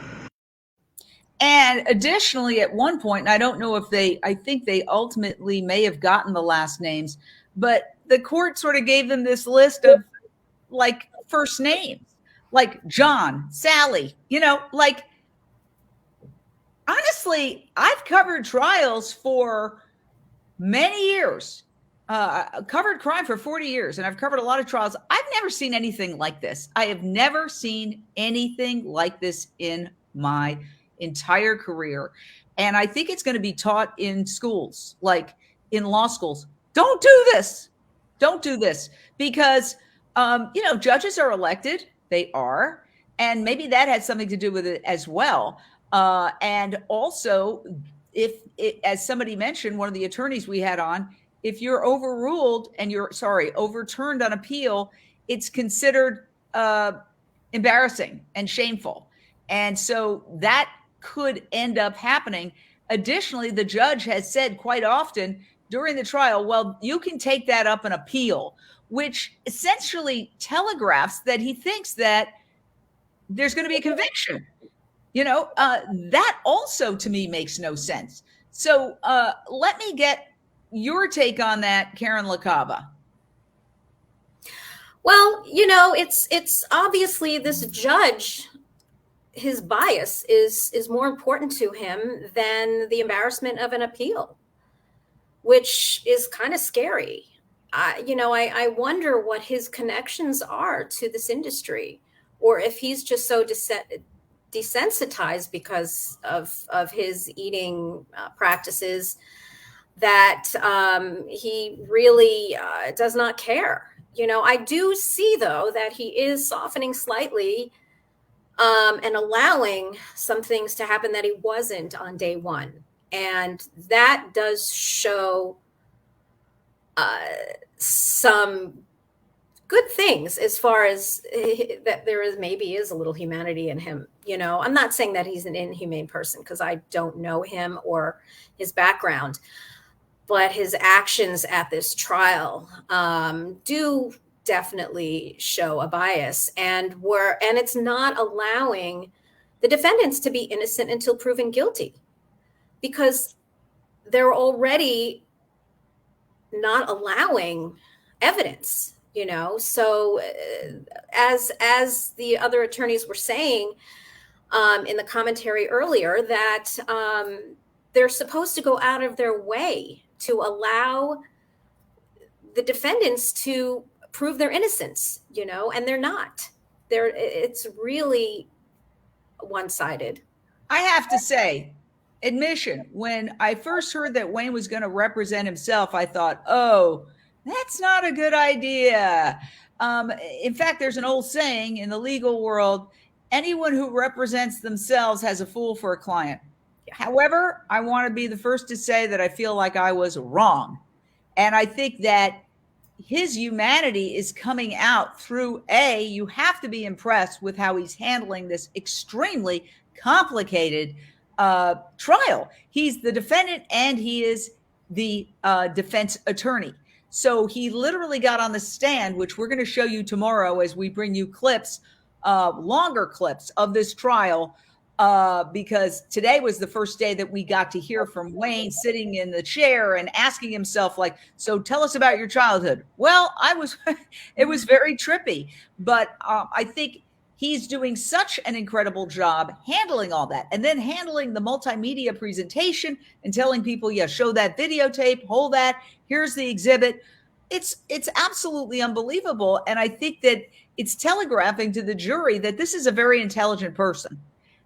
And additionally, at one point, and I don't know if I think they ultimately may have gotten the last names, but the court sort of gave them this list of like first names, like John, Sally, like, honestly, I've covered trials for many years, covered crime for 40 years, and I've covered a lot of trials. I've never seen anything like this. I have never seen anything like this in my entire career. And I think it's going to be taught in schools, like in law schools. Don't do this. Don't do this. Because, judges are elected. They are. And maybe that had something to do with it as well. And also, as somebody mentioned, one of the attorneys we had on, if you're overruled and overturned on appeal, it's considered embarrassing and shameful. And so that could end up happening. Additionally, the judge has said quite often during the trial, well, you can take that up in appeal, which essentially telegraphs that he thinks that there's going to be a conviction. That also to me makes no sense. So let me get your take on that, Karen LaCava. Well, it's obviously this judge, his bias is more important to him than the embarrassment of an appeal, which is kind of scary. I wonder what his connections are to this industry, or if he's just so desensitized because of his eating practices that he really does not care. I do see, though, that he is softening slightly and allowing some things to happen that he wasn't on day one. And that does show some good things as far as that there is maybe is a little humanity in him. I'm not saying that he's an inhumane person because I don't know him or his background, but his actions at this trial do definitely show a bias, and it's not allowing the defendants to be innocent until proven guilty, because they're already not allowing evidence. So as the other attorneys were saying in the commentary earlier, that they're supposed to go out of their way to allow the defendants to prove their innocence, you know, and they're not. It's really one-sided. I have to say, admission, when I first heard that Wayne was going to represent himself, I thought, oh, that's not a good idea. In fact, there's an old saying in the legal world, anyone who represents themselves has a fool for a client. Yeah. However, I want to be the first to say that I feel like I was wrong. And I think that his humanity is coming out through, you have to be impressed with how he's handling this extremely complicated trial. He's the defendant and he is the defense attorney. So he literally got on the stand, which we're going to show you tomorrow as we bring you clips, longer clips of this trial, because today was the first day that we got to hear from Wayne sitting in the chair and asking himself, like, so tell us about your childhood. Well, it was very trippy, but I think he's doing such an incredible job handling all that, and then handling the multimedia presentation and telling people, yeah, show that videotape, hold that, here's the exhibit. It's absolutely unbelievable. And I think that it's telegraphing to the jury that this is a very intelligent person,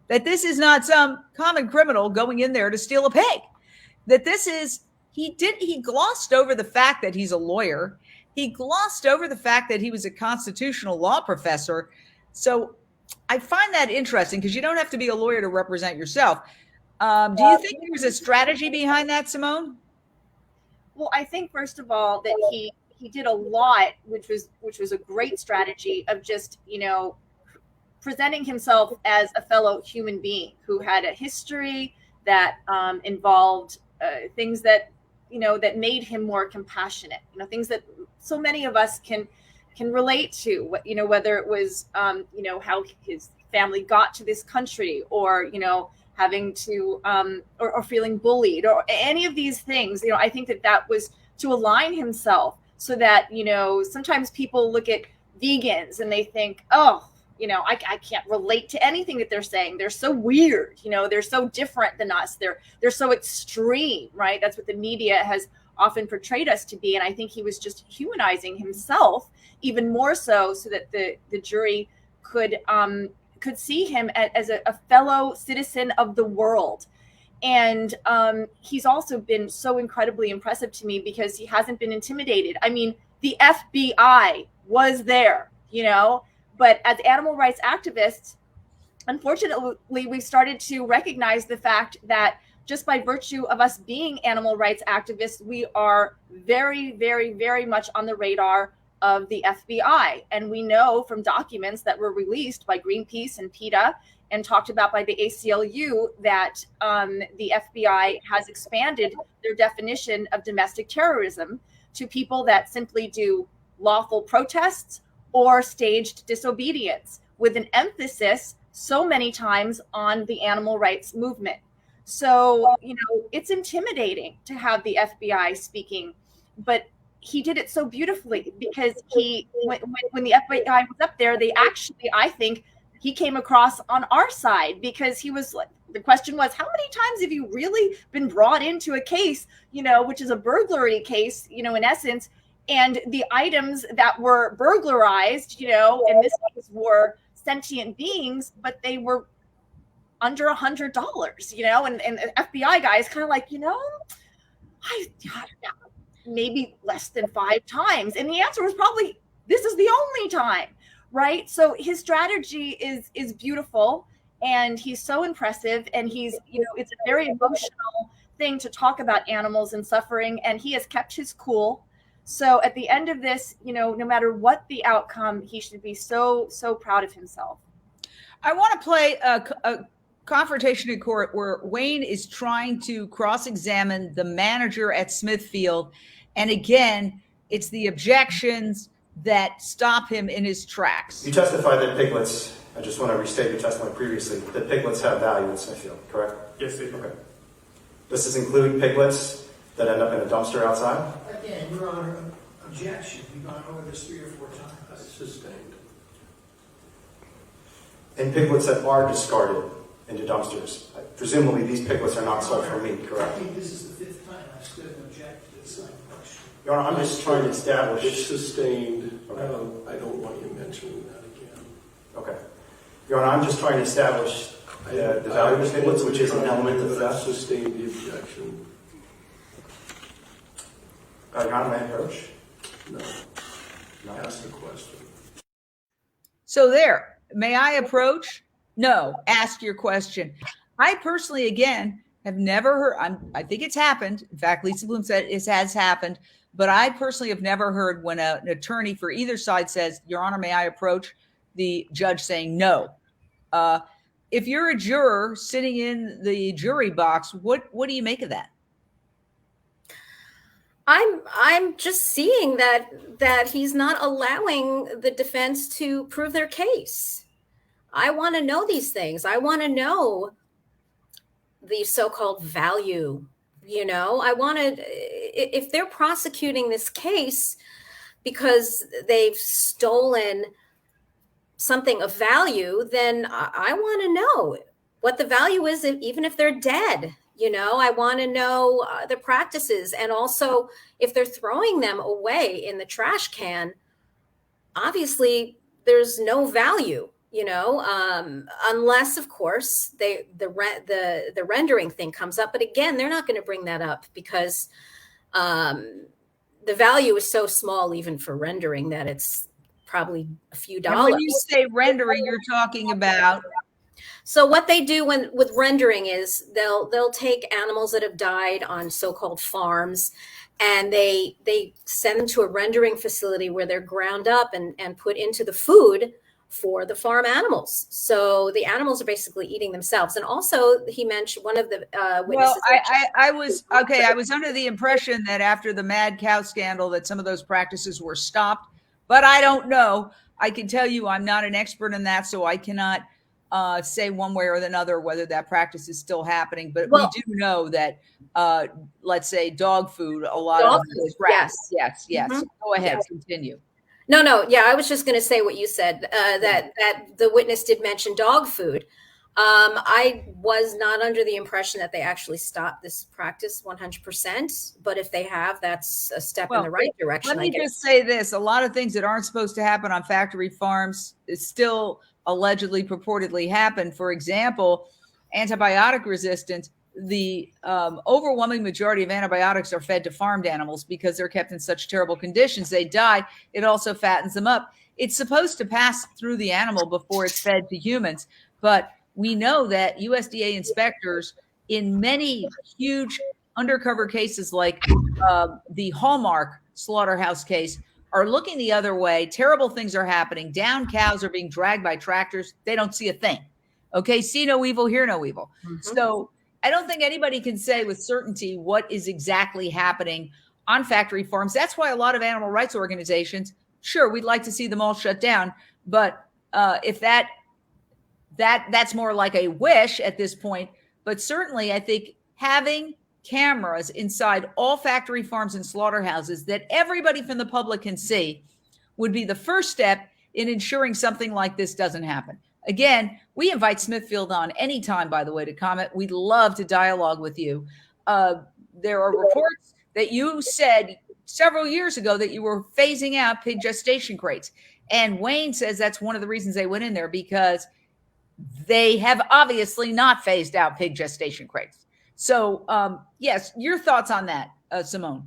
that this is not some common criminal going in there to steal a pig, that this is, he glossed over the fact that he's a lawyer. He glossed over the fact that he was a constitutional law professor. So I find that interesting because you don't have to be a lawyer to represent yourself. Do you think there was a strategy behind that, Simone? Well, I think first of all that he did a lot, which was a great strategy of just, you know, presenting himself as a fellow human being who had a history that involved things that, you know, that made him more compassionate, you know, things that so many of us can relate to, you know, whether it was, you know, how his family got to this country, or, you know, having to, or feeling bullied, or any of these things. You know, I think that was to align himself so that, you know, sometimes people look at vegans and they think, oh, you know, I can't relate to anything that they're saying. They're so weird, you know, they're so different than us. They're so extreme, right? That's what the media has often portrayed us to be. And I think he was just humanizing himself even more so that the jury could see him as a fellow citizen of the world. And he's also been so incredibly impressive to me because he hasn't been intimidated. I mean, the FBI was there, you know, but as animal rights activists, unfortunately, we've started to recognize the fact that just by virtue of us being animal rights activists, we are very, very, very much on the radar of the FBI. And we know from documents that were released by Greenpeace and PETA and talked about by the ACLU that the FBI has expanded their definition of domestic terrorism to people that simply do lawful protests or staged disobedience, with an emphasis so many times on the animal rights movement. So, you know, it's intimidating to have the FBI speaking, but he did it so beautifully because when the FBI was up there, they actually, I think, he came across on our side, because he was like, the question was, how many times have you really been brought into a case, you know, which is a burglary case, you know, in essence, and the items that were burglarized, you know, in this case were sentient beings, but they were under $100, you know, and the FBI guy is kind of like, you know, I maybe less than 5 times. And the answer was probably, this is the only time, right? So his strategy is beautiful, and he's so impressive, and he's, you know, it's a very emotional thing to talk about animals and suffering, and he has kept his cool. So at the end of this, you know, no matter what the outcome, he should be so proud of himself. I want to play a confrontation in court where Wayne is trying to cross-examine the manager at Smithfield. And again, it's the objections that stop him in his tracks. You testified that piglets, I just want to restate your testimony previously, that piglets have value in Smithfield, correct? Yes, they do. Okay. Does this include piglets that end up in a dumpster outside? Again, Your Honor, objection. We've gone over this 3 or 4 times. Sustained. And piglets that are discarded into dumpsters. Presumably these piglets are not sold for meat, correct? I think this is the 5th time I've asked and object to the same question. Your Honor, I'm just trying to establish. It's sustained. Okay. I don't want you mentioning that again. Okay. Your Honor, I'm just trying to establish the value of piglets, which is an element of that. theft. Sustain the objection. Your Honor, may I approach? No. Ask the question. So there, may I approach? No, ask your question. I personally, again, have never heard, I think it's happened. In fact, Lisa Bloom said it has happened, but I personally have never heard when an attorney for either side says, Your Honor, may I approach? The judge saying no. If you're a juror sitting in the jury box, what do you make of that? I'm just seeing that he's not allowing the defense to prove their case. I want to know these things. I want to know the so-called value. You know, I want to, if they're prosecuting this case because they've stolen something of value, then I want to know what the value is, even if they're dead. You know, I want to know the practices, and also if they're throwing them away in the trash can, obviously there's no value, you know, unless of course the rendering thing comes up. But again, they're not going to bring that up because the value is so small, even for rendering, that it's probably a few dollars. And when you say rendering, you're talking about. So what they do with rendering is they'll take animals that have died on so-called farms, and they send them to a rendering facility where they're ground up and put into the food for the farm animals. So the animals are basically eating themselves. And also, he mentioned one of the witnesses. Well, I was under the impression that after the mad cow scandal that some of those practices were stopped, but I don't know. I can tell you I'm not an expert in that, so I cannot say one way or another whether that practice is still happening. But we do know that, let's say, dog food, a lot of those practices. Yes. Mm-hmm. Go ahead, continue. No. Yeah, I was just going to say what you said, that the witness did mention dog food. I was not under the impression that they actually stopped this practice 100%. But if they have, that's a step in the right direction. Let me just say this. A lot of things that aren't supposed to happen on factory farms is still allegedly purportedly happen. For example, antibiotic resistance. The overwhelming majority of antibiotics are fed to farmed animals because they're kept in such terrible conditions. They die. It also fattens them up. It's supposed to pass through the animal before it's fed to humans. But we know that USDA inspectors in many huge undercover cases like the Hallmark slaughterhouse case are looking the other way. Terrible things are happening. Downed cows are being dragged by tractors. They don't see a thing. Okay, see no evil, hear no evil. Mm-hmm. So I don't think anybody can say with certainty what is exactly happening on factory farms. That's why a lot of animal rights organizations, sure, we'd like to see them all shut down. But if that's more like a wish at this point. But certainly I think having cameras inside all factory farms and slaughterhouses that everybody from the public can see would be the first step in ensuring something like this doesn't happen. Again, we invite Smithfield on anytime, by the way, to comment. We'd love to dialogue with you. There are reports that you said several years ago that you were phasing out pig gestation crates. And Wayne says that's one of the reasons they went in there, because they have obviously not phased out pig gestation crates. So, yes, your thoughts on that, Simone?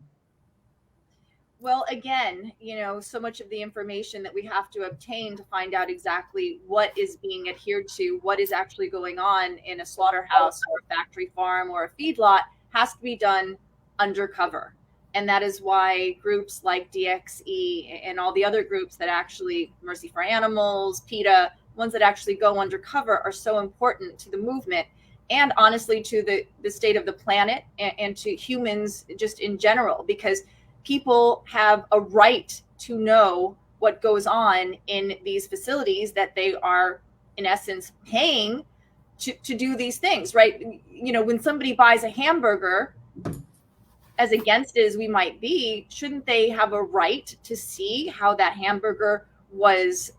Well, again, you know, so much of the information that we have to obtain to find out exactly what is being adhered to, what is actually going on in a slaughterhouse or a factory farm or a feedlot has to be done undercover. And that is why groups like DXE and all the other groups that actually, Mercy for Animals, PETA, ones that actually go undercover are so important to the movement. And honestly, to the state of the planet and to humans just in general, because people have a right to know what goes on in these facilities that they are, in essence, paying to do these things, right? You know, when somebody buys a hamburger, as against it as we might be, shouldn't they have a right to see how that hamburger was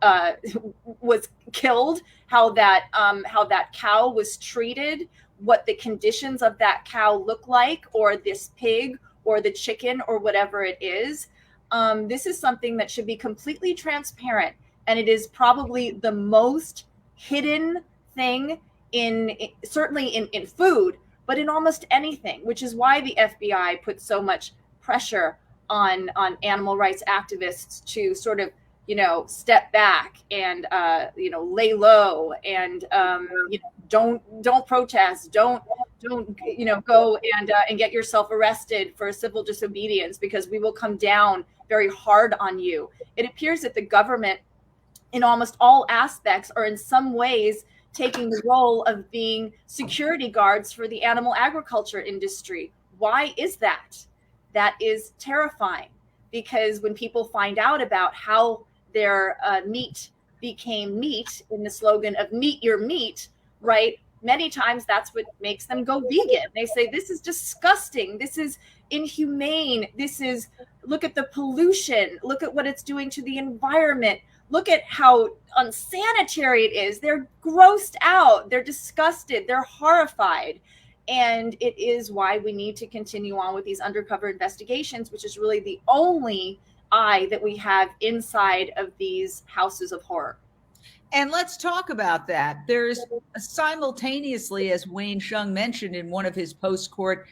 killed, how that cow was treated, what the conditions of that cow look like, or this pig or the chicken or whatever it is. This is something that should be completely transparent, and it is probably the most hidden thing certainly in food, but in almost anything, which is why the FBI puts so much pressure on animal rights activists to sort of, step back and, lay low and, don't protest, don't, go and get yourself arrested for civil disobedience, because we will come down very hard on you. It appears that the government in almost all aspects are in some ways taking the role of being security guards for the animal agriculture industry. Why is that? That is terrifying, because when people find out about how their meat became meat in the slogan of meat your meat, right? Many times that's what makes them go vegan. They say, this is disgusting. This is inhumane. Look at the pollution. Look at what it's doing to the environment. Look at how unsanitary it is. They're grossed out. They're disgusted. They're horrified. And it is why we need to continue on with these undercover investigations, which is really the only eye that we have inside of these houses of horror. And let's talk about that. There's simultaneously, as Wayne Hsiung mentioned in one of his post-court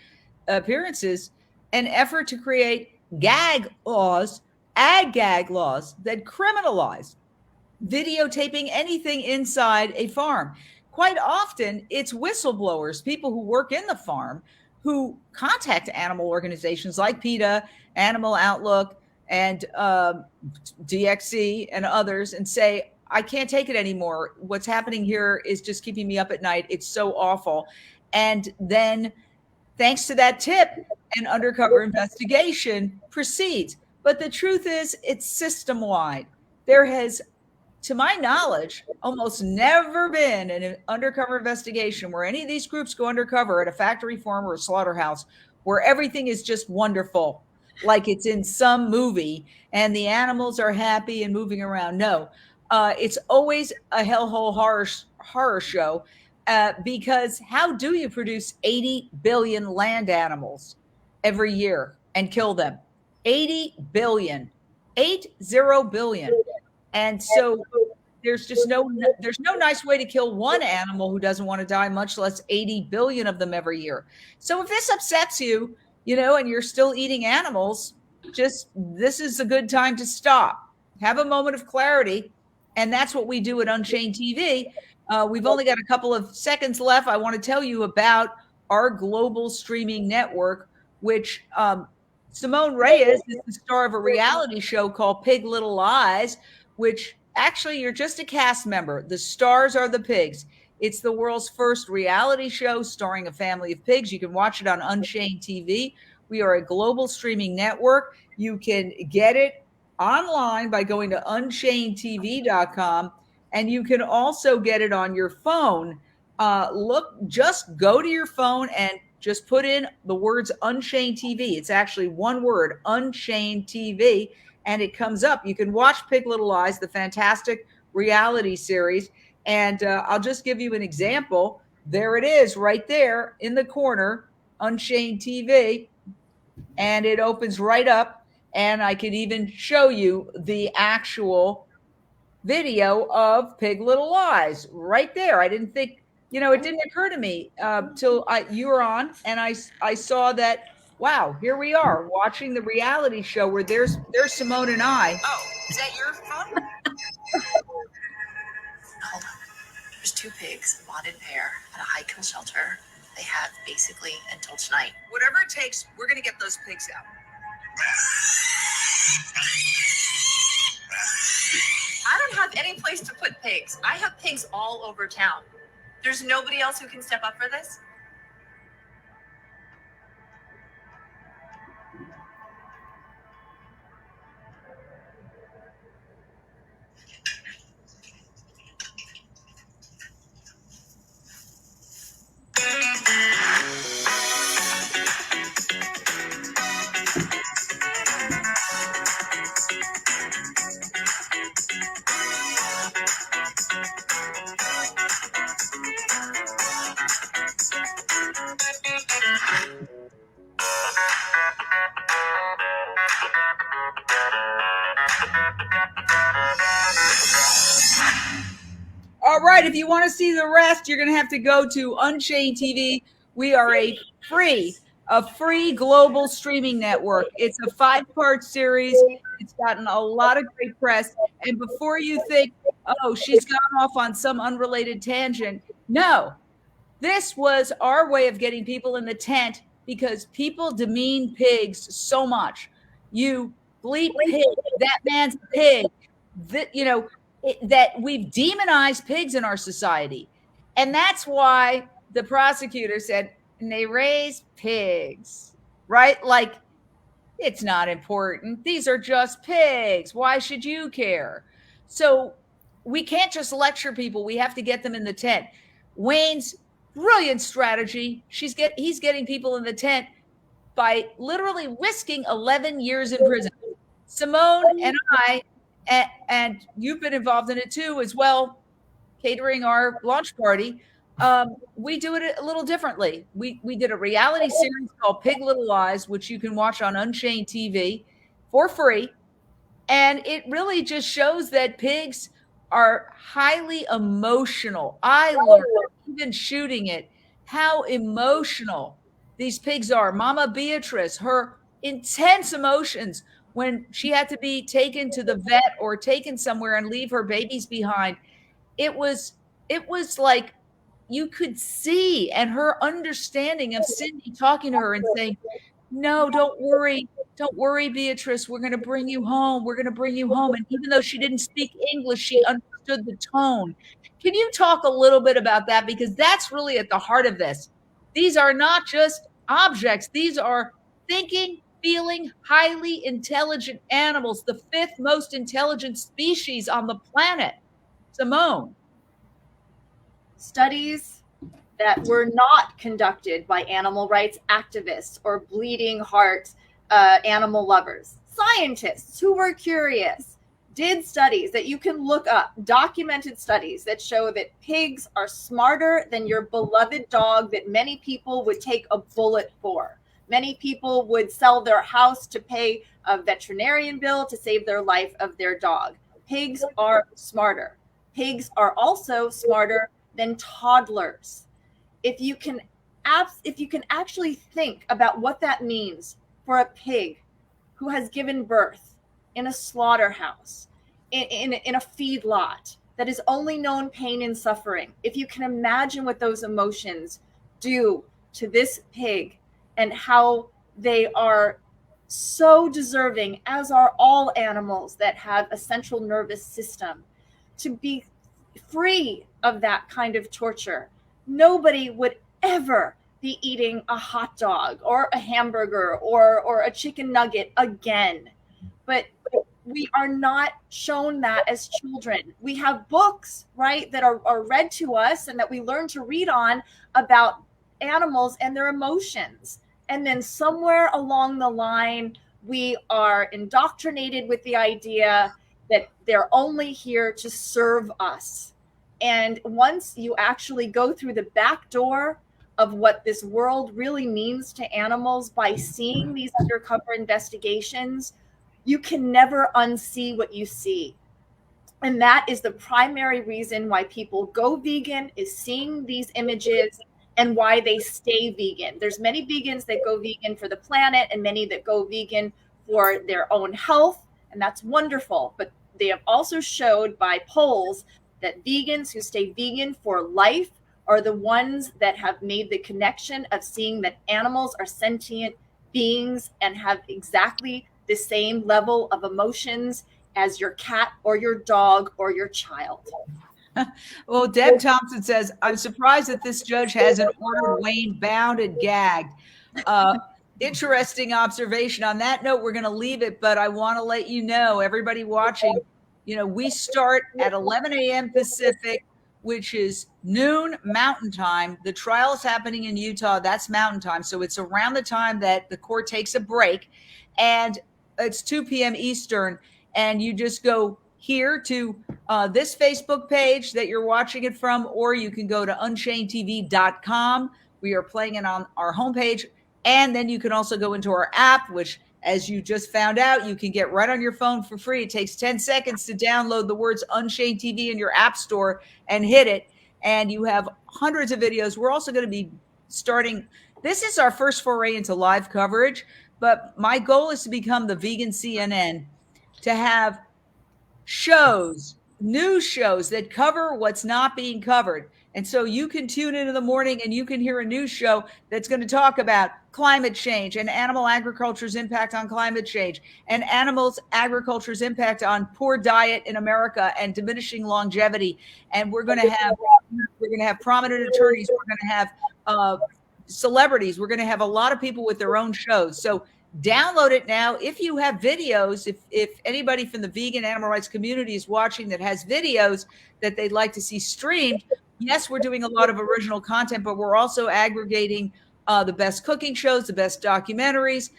appearances, an effort to create ag gag laws that criminalize videotaping anything inside a farm. Quite often, it's whistleblowers, people who work in the farm, who contact animal organizations like PETA, Animal Outlook, and DXC and others and say, I can't take it anymore. What's happening here is just keeping me up at night. It's so awful. And then, thanks to that tip, an undercover investigation proceeds. But the truth is, it's system-wide. There has, to my knowledge, almost never been an undercover investigation where any of these groups go undercover at a factory farm or a slaughterhouse where everything is just wonderful, like it's in some movie and the animals are happy and moving around. No, it's always a hellhole horror show, because how do you produce 80 billion land animals every year and kill them? 80 billion. And so there's no nice way to kill one animal who doesn't want to die, much less 80 billion of them every year. So if this upsets you, and you're still eating animals, this is a good time to stop. Have a moment of clarity. And that's what we do at Unchained TV. We've only got a couple of seconds left. I want to tell you about our global streaming network, which Simone Reyes is the star of a reality show called Pig Little Lies, which actually you're just a cast member. The stars are the pigs. It's the world's first reality show starring a family of pigs. You can watch it on Unchained TV. We are a global streaming network. You can get it online by going to UnchainedTV.com, and you can also get it on your phone. Just go to your phone and just put in the words Unchained TV. It's actually one word, Unchained TV, and it comes up. You can watch Pig Little Lies, the fantastic reality series. And I'll just give you an example. There it is right there in the corner, Unchained TV. And it opens right up. And I could even show you the actual video of Pig Little Lies right there. I didn't think, it didn't occur to me till you were on. And I saw that, wow, here we are watching the reality show where there's Simone and I. Oh, is that your phone? Hold on. There's two pigs, a bonded pair, at a high-kill shelter. They have basically until tonight. Whatever it takes, we're going to get those pigs out. I don't have any place to put pigs. I have pigs all over town. There's nobody else who can step up for this? All right, if you want to see the rest, you're going to have to go to Unchained TV. We are a free global streaming network. It's a 5-part series. It's gotten a lot of great press. And before you think, oh, she's gone off on some unrelated tangent, no. This was our way of getting people in the tent because people demean pigs so much. You bleep pig, that man's a pig. That we've demonized pigs in our society. And that's why the prosecutor said, and they raise pigs, right? Like, it's not important. These are just pigs. Why should you care? So we can't just lecture people. We have to get them in the tent. Wayne's brilliant strategy. He's getting people in the tent by literally risking 11 years in prison. Simone and I, and you've been involved in it too as well, catering our launch party. We do it a little differently. We did a reality series called Pig Little Lies, which you can watch on Unchained TV for free. And it really just shows that pigs are highly emotional. I learned, even shooting it, how emotional these pigs are. Mama Beatrice, her intense emotions when she had to be taken to the vet or taken somewhere and leave her babies behind. It was like you could see, and her understanding of Cindy talking to her and saying, no, don't worry, Beatrice. We're going to bring you home. We're going to bring you home. And even though she didn't speak English, she understood the tone. Can you talk a little bit about that? Because that's really at the heart of this. These are not just objects. These are thinking, feeling, highly intelligent animals, the 5th most intelligent species on the planet. Simone. Studies that were not conducted by animal rights activists or bleeding heart animal lovers. Scientists who were curious did studies that you can look up, documented studies that show that pigs are smarter than your beloved dog that many people would take a bullet for. Many people would sell their house to pay a veterinarian bill to save their life of their dog. Pigs are smarter. Pigs are also smarter than toddlers. If you can actually think about what that means for a pig who has given birth in a slaughterhouse, in a feedlot that has only known pain and suffering, if you can imagine what those emotions do to this pig and how they are so deserving, as are all animals that have a central nervous system, to be free of that kind of torture. Nobody would ever be eating a hot dog or a hamburger or a chicken nugget again. But we are not shown that as children. We have books, right, that are read to us and that we learn to read on about animals and their emotions. And then somewhere along the line, we are indoctrinated with the idea that they're only here to serve us. And once you actually go through the back door of what this world really means to animals by seeing these undercover investigations, you can never unsee what you see. And that is the primary reason why people go vegan, is seeing these images and why they stay vegan. There's many vegans that go vegan for the planet and many that go vegan for their own health, and that's wonderful. But they have also showed by polls that vegans who stay vegan for life are the ones that have made the connection of seeing that animals are sentient beings and have exactly the same level of emotions as your cat or your dog or your child. Well, Deb Thompson says, I'm surprised that this judge hasn't ordered Wayne bound and gagged. Interesting observation. On that note, we're going to leave it, but I want to let you know, everybody watching, we start at 11 a.m. Pacific, which is noon Mountain Time. The trial is happening in Utah. That's Mountain Time. So it's around the time that the court takes a break, and it's 2 p.m. Eastern. And you just go here to this Facebook page that you're watching it from, or you can go to UnchainedTV.com. We are playing it on our homepage. And then you can also go into our app, which As you just found out, you can get right on your phone for free. It takes 10 seconds to download the words Unchained TV in your app store and hit it. And you have hundreds of videos. We're also going to be starting. This is our first foray into live coverage, but my goal is to become the vegan CNN, to have shows, news shows that cover what's not being covered. And so you can tune in the morning and you can hear a news show that's going to talk about climate change and animal agriculture's impact on climate change and animals agriculture's impact on poor diet in America and diminishing longevity. And we're going to have prominent attorneys. We're going to have celebrities. We're going to have a lot of people with their own shows. So download it now. If you have videos, if anybody from the vegan animal rights community is watching that has videos that they'd like to see streamed, yes, we're doing a lot of original content, but we're also aggregating the best cooking shows, the best documentaries,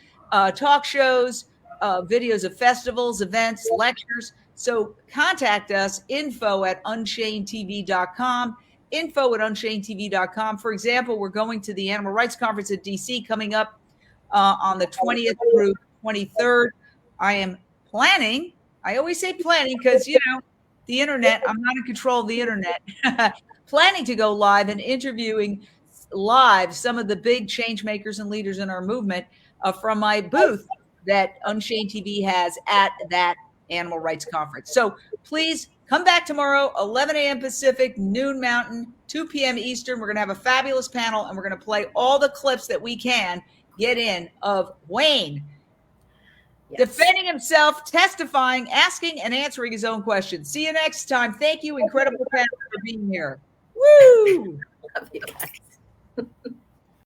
talk shows, videos of festivals, events, lectures. So contact us, info@UnchainedTV.com, info@UnchainedTV.com. For example, we're going to the Animal Rights Conference at DC coming up on the 20th through 23rd. I am planning, I always say planning because, you know, the internet, I'm not in control of the internet, planning to go live and interviewing live some of the big change makers and leaders in our movement from my booth that Unchained TV has at that Animal Rights Conference. So please come back tomorrow, 11 a.m. Pacific, noon Mountain, 2 p.m. Eastern. We're going to have a fabulous panel, and we're going to play all the clips that we can get in of Wayne defending himself, testifying, asking and answering his own questions. See you next time. Thank you, incredible panel, for being here. Woo! Love you guys.